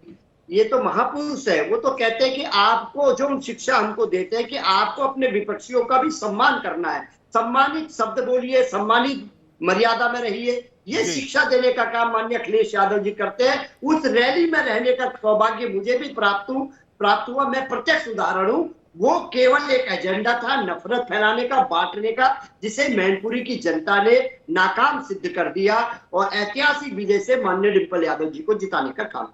ये तो महापुरुष है। वो तो कहते हैं कि आपको जो शिक्षा हमको देते हैं कि आपको अपने विपक्षियों का भी सम्मान करना है, सम्मानित शब्द बोलिए, सम्मानित मर्यादा में रहिए, ये शिक्षा देने का काम माननीय अखिलेश यादव जी करते हैं। उस रैली में रहने का सौभाग्य मुझे भी प्राप्त हुआ। मैं प्रत्यक्ष उदाहरण हूं। वो केवल एक एजेंडा था नफरत फैलाने का, बांटने का, जिसे मैनपुरी की जनता ने नाकाम सिद्ध कर दिया और ऐतिहासिक विजय से माननीय डिम्पल यादव जी को जिताने का काम।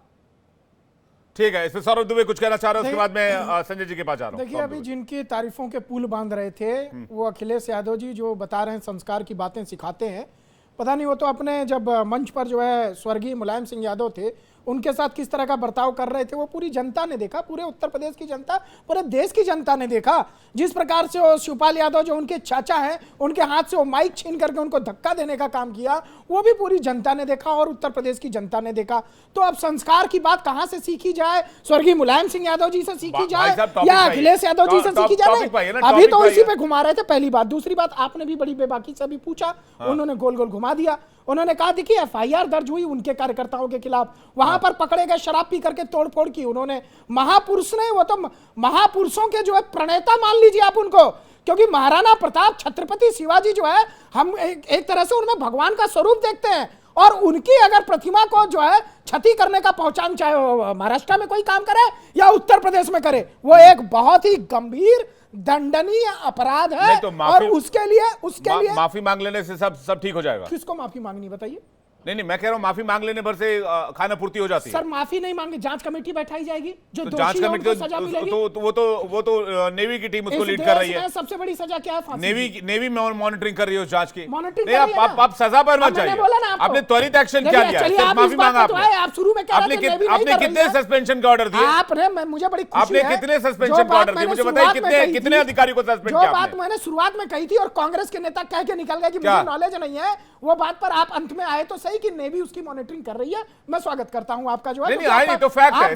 ठीक है, इसमें सौरभ दुबे कुछ कहना चाह रहे हैं, उसके बाद मैं संजय जी के पास जा रहा हूं। देखिए अभी जिनकी तारीफों के पुल बांध रहे थे वो अखिलेश यादव जी, जो बता रहे हैं संस्कार की बातें सिखाते हैं। पता नहीं वो तो अपने जब मंच पर जो है स्वर्गीय मुलायम सिंह यादव थे उनके साथ किस तरह का बर्ताव कर रहे थे वो पूरी जनता ने देखा, पूरे उत्तर प्रदेश की जनता, पूरे देश की जनता ने देखा। जिस प्रकार से वो शिवपाल यादव जो उनके चाचा हैं, उनके हाथ से वो माइक छीन करके उनको धक्का देने का काम किया, वो भी पूरी जनता ने देखा और उत्तर प्रदेश की जनता ने देखा। तो अब संस्कार की बात कहां से सीखी जाए? स्वर्गीय मुलायम सिंह यादव जी से सीखी जाए या अखिलेश यादव जी से सीखी जाए? अभी तो इसी पे घुमा रहे थे, पहली बात। दूसरी बात, आपने भी बड़ी बेबाकी से अभी पूछा, उन्होंने गोल गोल घुमा दिया। उन्होंने कहा देखिए एफआईआर दर्ज हुई उनके कार्यकर्ताओं के खिलाफ, वहां पर पकड़े गए, शराब पी करके तोड़फोड़ की उन्होंने। महापुरुष ने, वो तो महापुरुषों के जो है प्रणेता मान लीजिए आप उनको, क्योंकि महाराणा प्रताप, छत्रपति शिवाजी जो है, हम एक तरह से उनमें भगवान का स्वरूप देखते हैं। और उनकी अगर प्रतिमा को जो है क्षति करने का पहचान, चाहे महाराष्ट्र में कोई काम करे या उत्तर प्रदेश में करे, वो एक बहुत ही गंभीर दंडनीय अपराध है। तो और उसके लिए माफी मांग लेने से सब ठीक हो जाएगा? किसको माफी मांगनी बताइए? नहीं, मैं कह रहा हूं माफी मांग लेने भर से खाना पूर्ति हो जाती है। सर माफी नहीं मांगे, जांच कमेटी बैठाई जाएगी, जो तो दोषी है उनको सजा मिलेगी। वो तो नेवी की टीम उसको लीड कर रही है। सबसे बड़ी सजा क्या है? फांसी। नेवी मॉनिटरिंग कर रही है उस जांच की। मॉनिटरिंग आप सजा पर मत जाइए। आपने त्वरित एक्शन क्या लिया? सिर्फ माफी मांगा आपने। आप शुरू में कह रहे थे नेवी नहीं कर रही है। आपने कितने सस्पेंशन का ऑर्डर दिए? आपने, मुझे बड़ी खुशी है, आपने कितने सस्पेंशन का ऑर्डर दिए? मुझे बताइए कितने अधिकारी को सस्पेंड किया? जो बात मैंने शुरुआत में कही थी और कांग्रेस के नेता कह के निकल गए कि मुझे नॉलेज नहीं है, वो बात पर आप अंत में आए तो सही कि नेवी उसकी मॉनिटरिंग कर रही है। मैं स्वागत करता हूं आपका जो है। नहीं, तो फैक्ट है।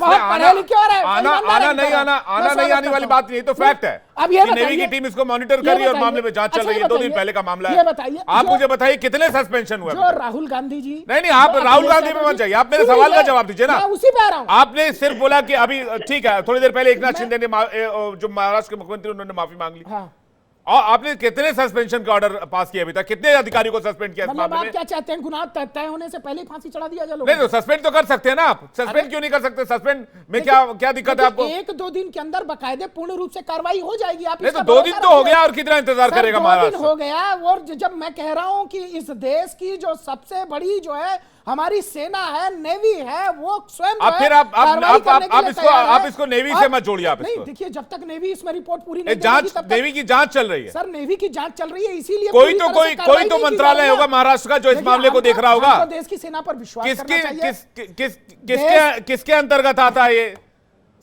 आना नहीं आने वाली बात नहीं, तो फैक्ट है। अब ये नेवी की टीम इसको मॉनिटर कर रही है और मामले में जांच चल रही है। 2 दिन पहले का मामला है। आप मुझे बताइए कितने सस्पेंशन हुए? जो राहुल गांधी जी, नहीं, आप राहुल गांधी पे मत जाइए, आप मेरे सवाल का जवाब दीजिए ना। उसी पे आ रहा हूं। आपने सिर्फ बोला कि अभी ठीक है, थोड़ी देर पहले एकनाथ शिंदे ने, जो महाराष्ट्र के मुख्यमंत्री, उन्होंने माफी मांग ली। और आपने कितने सस्पेंशन का ऑर्डर पास किया अभी तक? कितने अधिकारियों को सस्पेंड किया इस मतलब मामले आप में? क्या चाहते हैं, गुनाह तय होने से पहले ही फांसी चढ़ा दिया जाए लोगों नहीं को? तो सस्पेंड तो कर सकते हैं ना आप। सस्पेंड क्यों नहीं कर सकते? सस्पेंड में क्या दिक्कत है आपको? 1-2 दिन के अंदर बकायदे पूर्ण रूप से कार्रवाई हो जाएगी। आप नहीं तो इसका 2 दिन भरोसा तो हो रखिए। गया, और कितना इंतजार सर, करेगा 2 दिन महाराष्ट्र? हो गया। और जब मैं कह रहा हूं कि इस देश की जो सबसे बड़ी जो है हमारी सेना है, नेवी है, वो स्वयं अब फिर आप इसको नेवी से मत जोड़िए। आप नहीं, इसको देखिए, जब तक नेवी इसमें रिपोर्ट पूरी नहीं जांच, देगी, तब तक- नेवी की जांच चल रही है सर, नेवी की जांच चल रही है, इसीलिए कोई पूरी तो तरह से कार्रवाई नहीं की मंत्रालय जा रही होगा है। महाराष्ट्र का जो इस देखिए, मामले को देख रहा होगा। हमको देश की सेना पर विश्वास करना चाहिए। किसके अंतर्गत आता है ये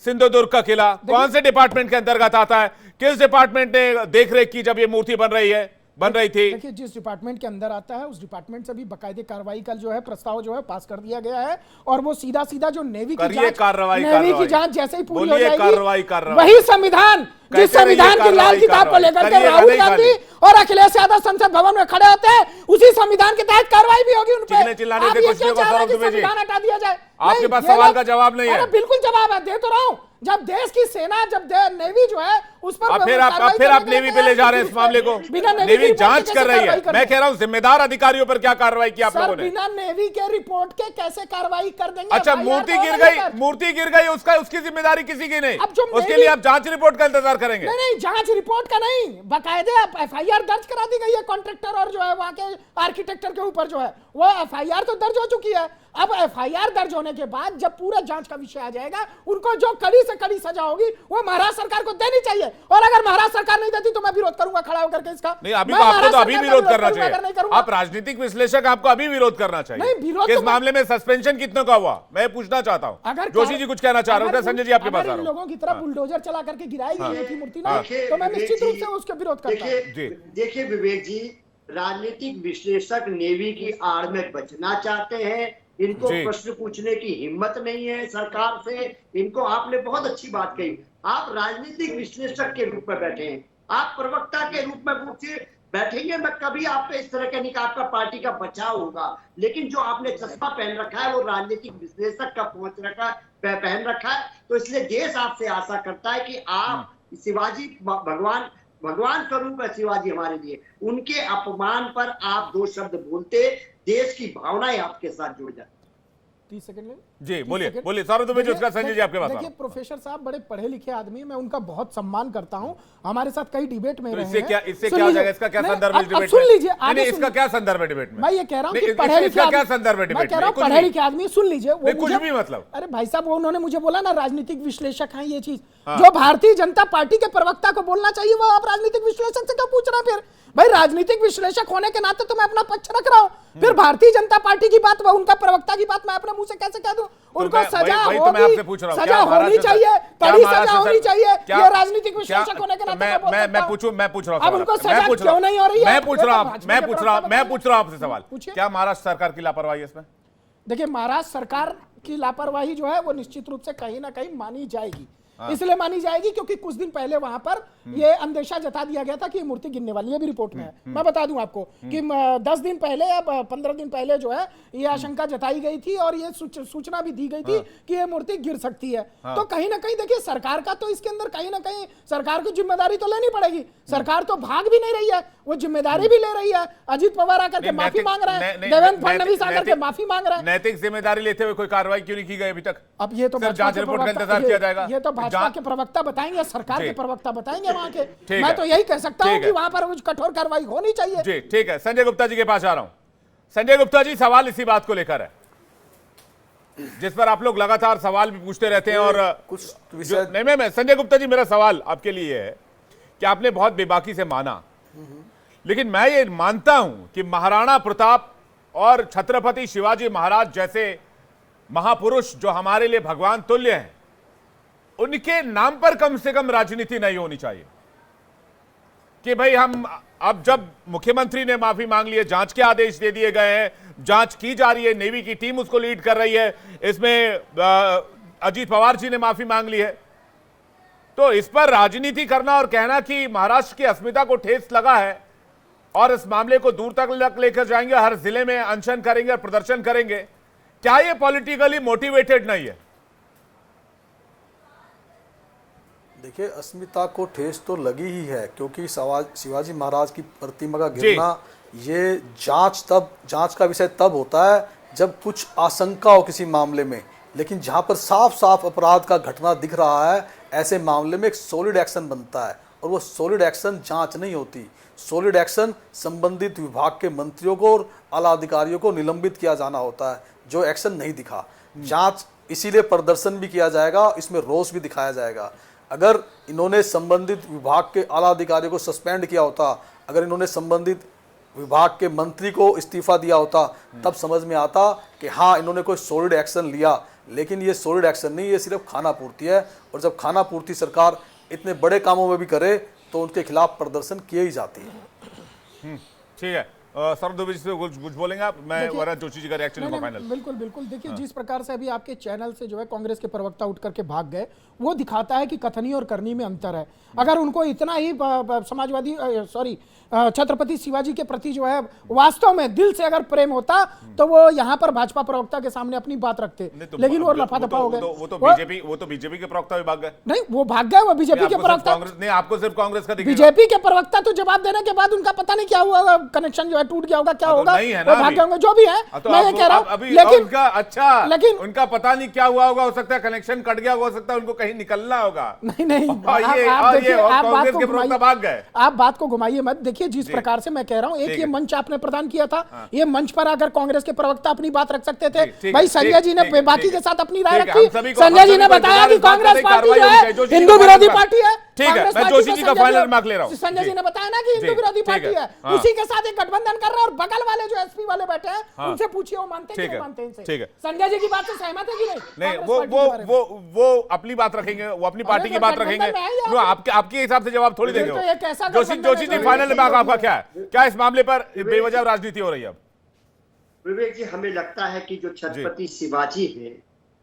सिंधुदुर्ग का किला? कौन से डिपार्टमेंट के अंतर्गत आता है? किस डिपार्टमेंट ने देखरेख की जब ये मूर्ति बन रही थी? देखिए, जिस डिपार्टमेंट के अंदर आता है उस डिपार्टमेंट से भी बाकायदे कार्रवाई का जो है प्रस्ताव जो है पास कर दिया गया है, और वो सीधा जो नेवी की जांच जैसे ही पूरी हो जाएगी, वही संविधान, जिस संविधान की लाल किताब को लेकर के राहुल गांधी और अखिलेश यादव संसद भवन में खड़े होते हैं, उसी संविधान के तहत कार्रवाई भी होगी उन पे। चिल्लाने आप से ये कुछ क्यों नहीं चाह रहे हैं होगा, कि संविधान हटा दिया जाए? आपके नहीं, पास ये सवाल लोग- का जवाब नहीं है। अरे बिल्कुल जवाब है, दे तो रहा हूं। जब देश की सेना, जब नेवी जो है उस पर अब फिर कार्रवाई आप करने नेवी के पे ले लिए जा रहे हैं इस मामले को। बिना नेवी नेवी की जांच रिपोर्ट कर के रही कैसे है। कार्रवाई मैं कह रहा हूं जिम्मेदार अधिकारियों पर क्या कार्रवाई की आप सर, लोगों ने? बिना नेवी के रिपोर्ट के कैसे कार्रवाई कर देंगे? अच्छा, FIR मूर्ति तो गिर अलग है। गई, उसकी जिम्मेदारी किसी की नहीं। अब जो उसके मेरी- लिए आप जांच रिपोर्ट का इंतजार करेंगे? नहीं, जांच रिपोर्ट का नहीं, बाकायदे FIR दर्ज करा दी गई है कॉन्ट्रैक्टर और जो है वहां के आर्किटेक्चर के ऊपर जो है वो FIR तो दर्ज हो चुकी है। अब FIR दर्ज होने के बाद जब पूरा जांच का विषय आ जाएगा, उनको जो कड़ी से कड़ी सजा होगी वो महाराष्ट्र सरकार को देनी चाहिए, और अगर महाराष्ट्र सरकार नहीं देती तो मैं विरोध करूंगा खड़ा होकर के इसका। नहीं, अभी मैं तो आपको महाराष्ट्र तो अभी सरकार का विरोध करना करूंगा, अगर नहीं चाहिए। करूंगा। आप राजनीतिक विश्लेषक, आपको अभी विरोध करना चाहिए। नहीं, विरोध इस तो मैं- मामले में सस्पेंशन कितनों का हुआ, मैं पूछना चाहता हूं। अगर जोशी जी कुछ कहना चाह रहे हो? संजय जी आपके पास आ इन रहा हूं। लोगों की तरफ बुलडोजर चला करके गिराई गई थी मूर्ति ना, देखिए, तो मैं निश्चित रूप विवेक से जी, उसका विरोध करता हूं। देखिए विवेक जी, राजनीतिक विश्लेषक नेवी की आड़ में बचना चाहते हैं। इनको जी। प्रश्न पूछने की हिम्मत नहीं है सरकार से। इनको, आपने बहुत अच्छी बात कही, आप राजनीतिक विश्लेषक के रूप में बैठे हैं, आप प्रवक्ता के रूप में पूछिए बैठेंगे, मैं कभी आप पे इस तरह के नहीं, आपका पार्टी का बचाव होगा। लेकिन जो आपने चश्मा पहन रखा है वो राजनीतिक विश्लेषक का पहन रखा है, तो इसलिए देश आपसे आशा करता है कि आप शिवाजी भगवान स्वरूप है शिवाजी हमारे लिए, उनके अपमान पर आप 2 शब्द बोलते, देश की भावनाएं आपके साथ जुड़ जाती। 30 सेकंड में जी बोलिए सौरभ दुबे जी, उसका संजय जी आपके पास। देखिए, प्रोफेसर साहब बड़े पढ़े लिखे आदमी, मैं उनका बहुत सम्मान करता हूं, हमारे साथ कई डिबेट में तो रहे इससे हैं। क्या सुन हो लीजिए, जाएगा? इसका क्या नहीं, संदर्भ है अब डिबेट में? सुन लीजिए, नहीं, आगे इसका क्या संदर्भ है डिबेट में? मैं ये कह रहा हूं नहीं, कि पढ़े लिखे इसका क्या संदर्भ है डिबेट में? मैं कह रहा हूं कुछ पढ़े भी। लिखे आदमी, सुन लीजिए, वो नहीं, कुछ मुझे- भी मतलब। अरे भाई साहब, वो उन्होंने मुझे बोला ना राजनीतिक विश्लेषक हैं, ये चीज जो भारतीय जनता पार्टी के प्रवक्ता को बोलना चाहिए, वो आप राजनीतिक विश्लेषक से क्यों पूछ रहे हैं? फिर भाई, राजनीतिक विश्लेषक होने के नाते तो मैं अपना पक्ष रख रहा हूं, फिर भारतीय जनता पार्टी की बात, उनका प्रवक्ता की बात मैं अपने मुंह से कैसे कह दूं? उनको सजा वही तो मैं आपसे पूछ रहा हूं, सजा होनी चाहिए, कड़ी सजा होनी चाहिए। ये राजनीतिक विश्लेषक होने के नाते मैं बोल सकता हूं। मैं पूछ रहा हूं, अब उनको सजा क्यों नहीं हो रही है? मैं पूछ रहा हूं आपसे सवाल, पूछिए। क्या महाराष्ट्र सरकार की लापरवाही है इसमें? देखिए, महाराष्ट्र सरकार की लापरवाही जो है वो निश्चित रूप से कहीं ना कहीं मानी जाएगी। इसलिए मानी जाएगी क्योंकि कुछ दिन पहले वहां पर ये अंदेशा जता दिया गया था कि ये मूर्ति गिरने वाली है, ये भी रिपोर्ट में है। मैं बता दूं आपको कि 10 दिन पहले या 15 दिन पहले जो है ये आशंका जताई गई थी और ये सूचना भी दी गई थी कि ये मूर्ति गिर सकती है। तो कहीं ना कहीं देखिए, सरकार का तो इसके अंदर कहीं ना कहीं सरकार को जिम्मेदारी तो लेनी पड़ेगी। सरकार तो भाग भी नहीं रही है, वो जिम्मेदारी भी ले रही है। अजीत पवार आकर के माफी मांग रहे हैं, देवेंद्र फडणवीस आकर के माफी मांग रहे हैं। नैतिक जिम्मेदारी लेते हुए कोई कार्रवाई क्यों नहीं की गई अभी तक? अब ये तो जांच रिपोर्ट का इंतजार किया जाएगा। ये तो भाजपा के प्रवक्ता बताएंगे, सरकार के प्रवक्ता बताएंगे वहां के। ठीक मैं है। तो यही कह सकता हूं ठीक कि है। वहां पर कुछ कठोर कार्रवाई होनी चाहिए। जी ठीक है, संजय गुप्ता जी के पास आ रहा हूं। संजय गुप्ता जी, सवाल इसी बात को लेकर है जिस पर आप लोग लगातार सवाल भी पूछते रहते हैं और कुछ विषय नहीं, मैं संजय गुप्ता जी, मेरा सवाल आपके लिए है कि आपने बहुत बेबाकी से माना, लेकिन मैं ये मानता हूं कि महाराणा प्रताप और छत्रपति शिवाजी महाराज जैसे महापुरुष जो हमारे लिए भगवान तुल्य हैं, उनके नाम पर कम से कम राजनीति नहीं होनी चाहिए। कि भाई हम अब जब मुख्यमंत्री ने माफी मांग ली है, जांच के आदेश दे दिए गए हैं, जांच की जा रही है, नेवी की टीम उसको लीड कर रही है, इसमें अजीत पवार जी ने माफी मांग ली है, तो इस पर राजनीति करना और कहना कि महाराष्ट्र की अस्मिता को ठेस लगा है और इस मामले को दूर तक लेकर जाएंगे, हर जिले में अनशन करेंगे और प्रदर्शन करेंगे, क्या यह पॉलिटिकली मोटिवेटेड नहीं है? देखिए, अस्मिता को ठेस तो लगी ही है, क्योंकि शिवाजी महाराज की प्रतिमा का गिरना ये जांच का विषय तब होता है जब कुछ आशंका हो किसी मामले में। लेकिन जहां पर साफ साफ अपराध का घटना दिख रहा है, ऐसे मामले में एक सॉलिड एक्शन बनता है, और वो सॉलिड एक्शन जांच नहीं होती। सॉलिड एक्शन संबंधित विभाग के मंत्रियों को और आला अधिकारियों को निलंबित किया जाना होता है, जो एक्शन नहीं दिखा। जांच इसीलिए प्रदर्शन भी किया जाएगा, इसमें रोष भी दिखाया जाएगा। अगर इन्होंने संबंधित विभाग के आला अधिकारियों को सस्पेंड किया होता, अगर इन्होंने संबंधित विभाग के मंत्री को इस्तीफा दिया होता, तब समझ में आता कि हाँ इन्होंने कोई सॉलिड एक्शन लिया। लेकिन ये सॉलिड एक्शन नहीं, ये सिर्फ खाना पूर्ति है, और जब खाना पूर्ति सरकार इतने बड़े कामों में भी करे तो उनके खिलाफ प्रदर्शन किए ही जाती है। ठीक है, सर दुबे जी से कुछ बोलेंगे आप? मैं वरद जोशी जी का रिएक्शन लूंगा फाइनल। बिल्कुल बिल्कुल। देखिए, जिस प्रकार से अभी आपके चैनल से जो है कांग्रेस के प्रवक्ता उठ करके भाग गए, वो दिखाता है कि कथनी और करनी में अंतर है। अगर उनको इतना ही समाजवादी छत्रपति शिवाजी के प्रति जो है वास्तव में दिल से अगर प्रेम होता, तो वो यहाँ पर भाजपा प्रवक्ता के सामने अपनी बात रखते। लेकिन वो लफा दफा हो गए। वो तो बीजेपी के प्रवक्ता भी भाग गए। नहीं, वो भाग गए, वो बीजेपी के प्रवक्ता नहीं, आपको सिर्फ कांग्रेस का दिखेगा। बीजेपी के प्रवक्ता तो जवाब देने के बाद उनका पता नहीं क्या हुआ, कनेक्शन जो है टूट गया होगा, क्या होगा, वो भाग गए होंगे, जो भी है। मैं ये कह रहा हूं, लेकिन उनका पता नहीं क्या हुआ होगा, हो सकता है कनेक्शन कट गया, हो सकता है उनको कहीं निकलना होगा। नहीं, आप बात को घुमाइए मत। देखिए, जिस प्रकार से मैं कह रहा हूं, एक ये मंच आपने प्रदान किया था, ये मंच पर अगर कांग्रेस के प्रवक्ता अपनी बात रख सकते थे। भाई संजय जी ने बाकी के साथ अपनी राय रखी। संजय जी ने बताया कि कांग्रेस पार्टी जो है हिंदू विरोधी पार्टी है। ठीक है, मैं जोशी जी का फाइनल रिमार्क ले रहा हूं। संजय जी ने बताया ना कि हिंदू विरोधी पार्टी है, उसी के साथ एक गठबंधन कर रहा है, और बगल वाले जो एसपी वाले बैठे हैं उनसे पूछिए वो मानते हैं कि नहीं मानते इनसे। ठीक है, संजय जी की बात से सहमत है कि नहीं? नहीं, वो अपनी बात रखेंगे, वो अपनी पार्टी की बात रखेंगे। आपके हिसाब से जवाब थोड़ी देंगे। जोशी जी फाइनल रिमार्क आपका क्या है? क्या इस मामले पर बेवजह राजनीति हो रही है अब? विवेक जी, हमें लगता है कि जो छत्रपति शिवाजी है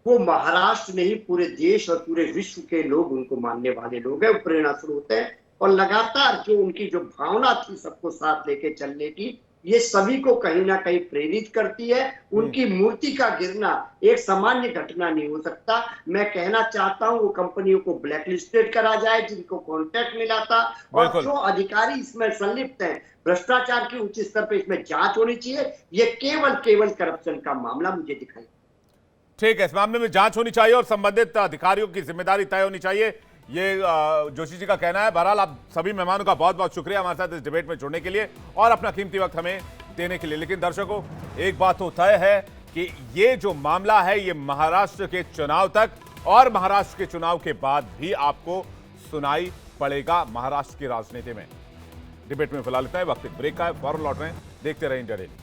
वो महाराष्ट्र नहीं, पूरे देश और पूरे विश्व के लोग उनको मानने वाले लोग हैं, प्रेरणा स्रोत है। और लगातार जो उनकी जो भावना थी सबको साथ लेके चलने की, ये सभी को कहीं ना कहीं प्रेरित करती है। उनकी मूर्ति का गिरना एक सामान्य घटना नहीं हो सकता। मैं कहना चाहता हूं वो कंपनियों को ब्लैकलिस्टेड करा जाए जिनको कॉन्ट्रैक्ट मिला था, और जो अधिकारी इसमें संलिप्त हैं, भ्रष्टाचार की उच्च स्तर पर इसमें जांच होनी चाहिए। ये केवल करप्शन का मामला मुझे दिखाई। ठीक है, इस मामले में जांच होनी चाहिए और संबंधित अधिकारियों की जिम्मेदारी तय होनी चाहिए, ये जोशी जी का कहना है। बहरहाल आप सभी मेहमानों का बहुत बहुत शुक्रिया हमारे साथ इस डिबेट में जुड़ने के लिए और अपना कीमती वक्त हमें देने के लिए। लेकिन दर्शकों, एक बात तो तय है कि ये जो मामला है ये महाराष्ट्र के चुनाव तक और महाराष्ट्र के चुनाव के बाद भी आपको सुनाई पड़ेगा महाराष्ट्र की राजनीति में। डिबेट में फिलहाल इतना है, वक्त ब्रेक का है, फौरन लौट रहे हैं, देखते रहें इंडिया डेली।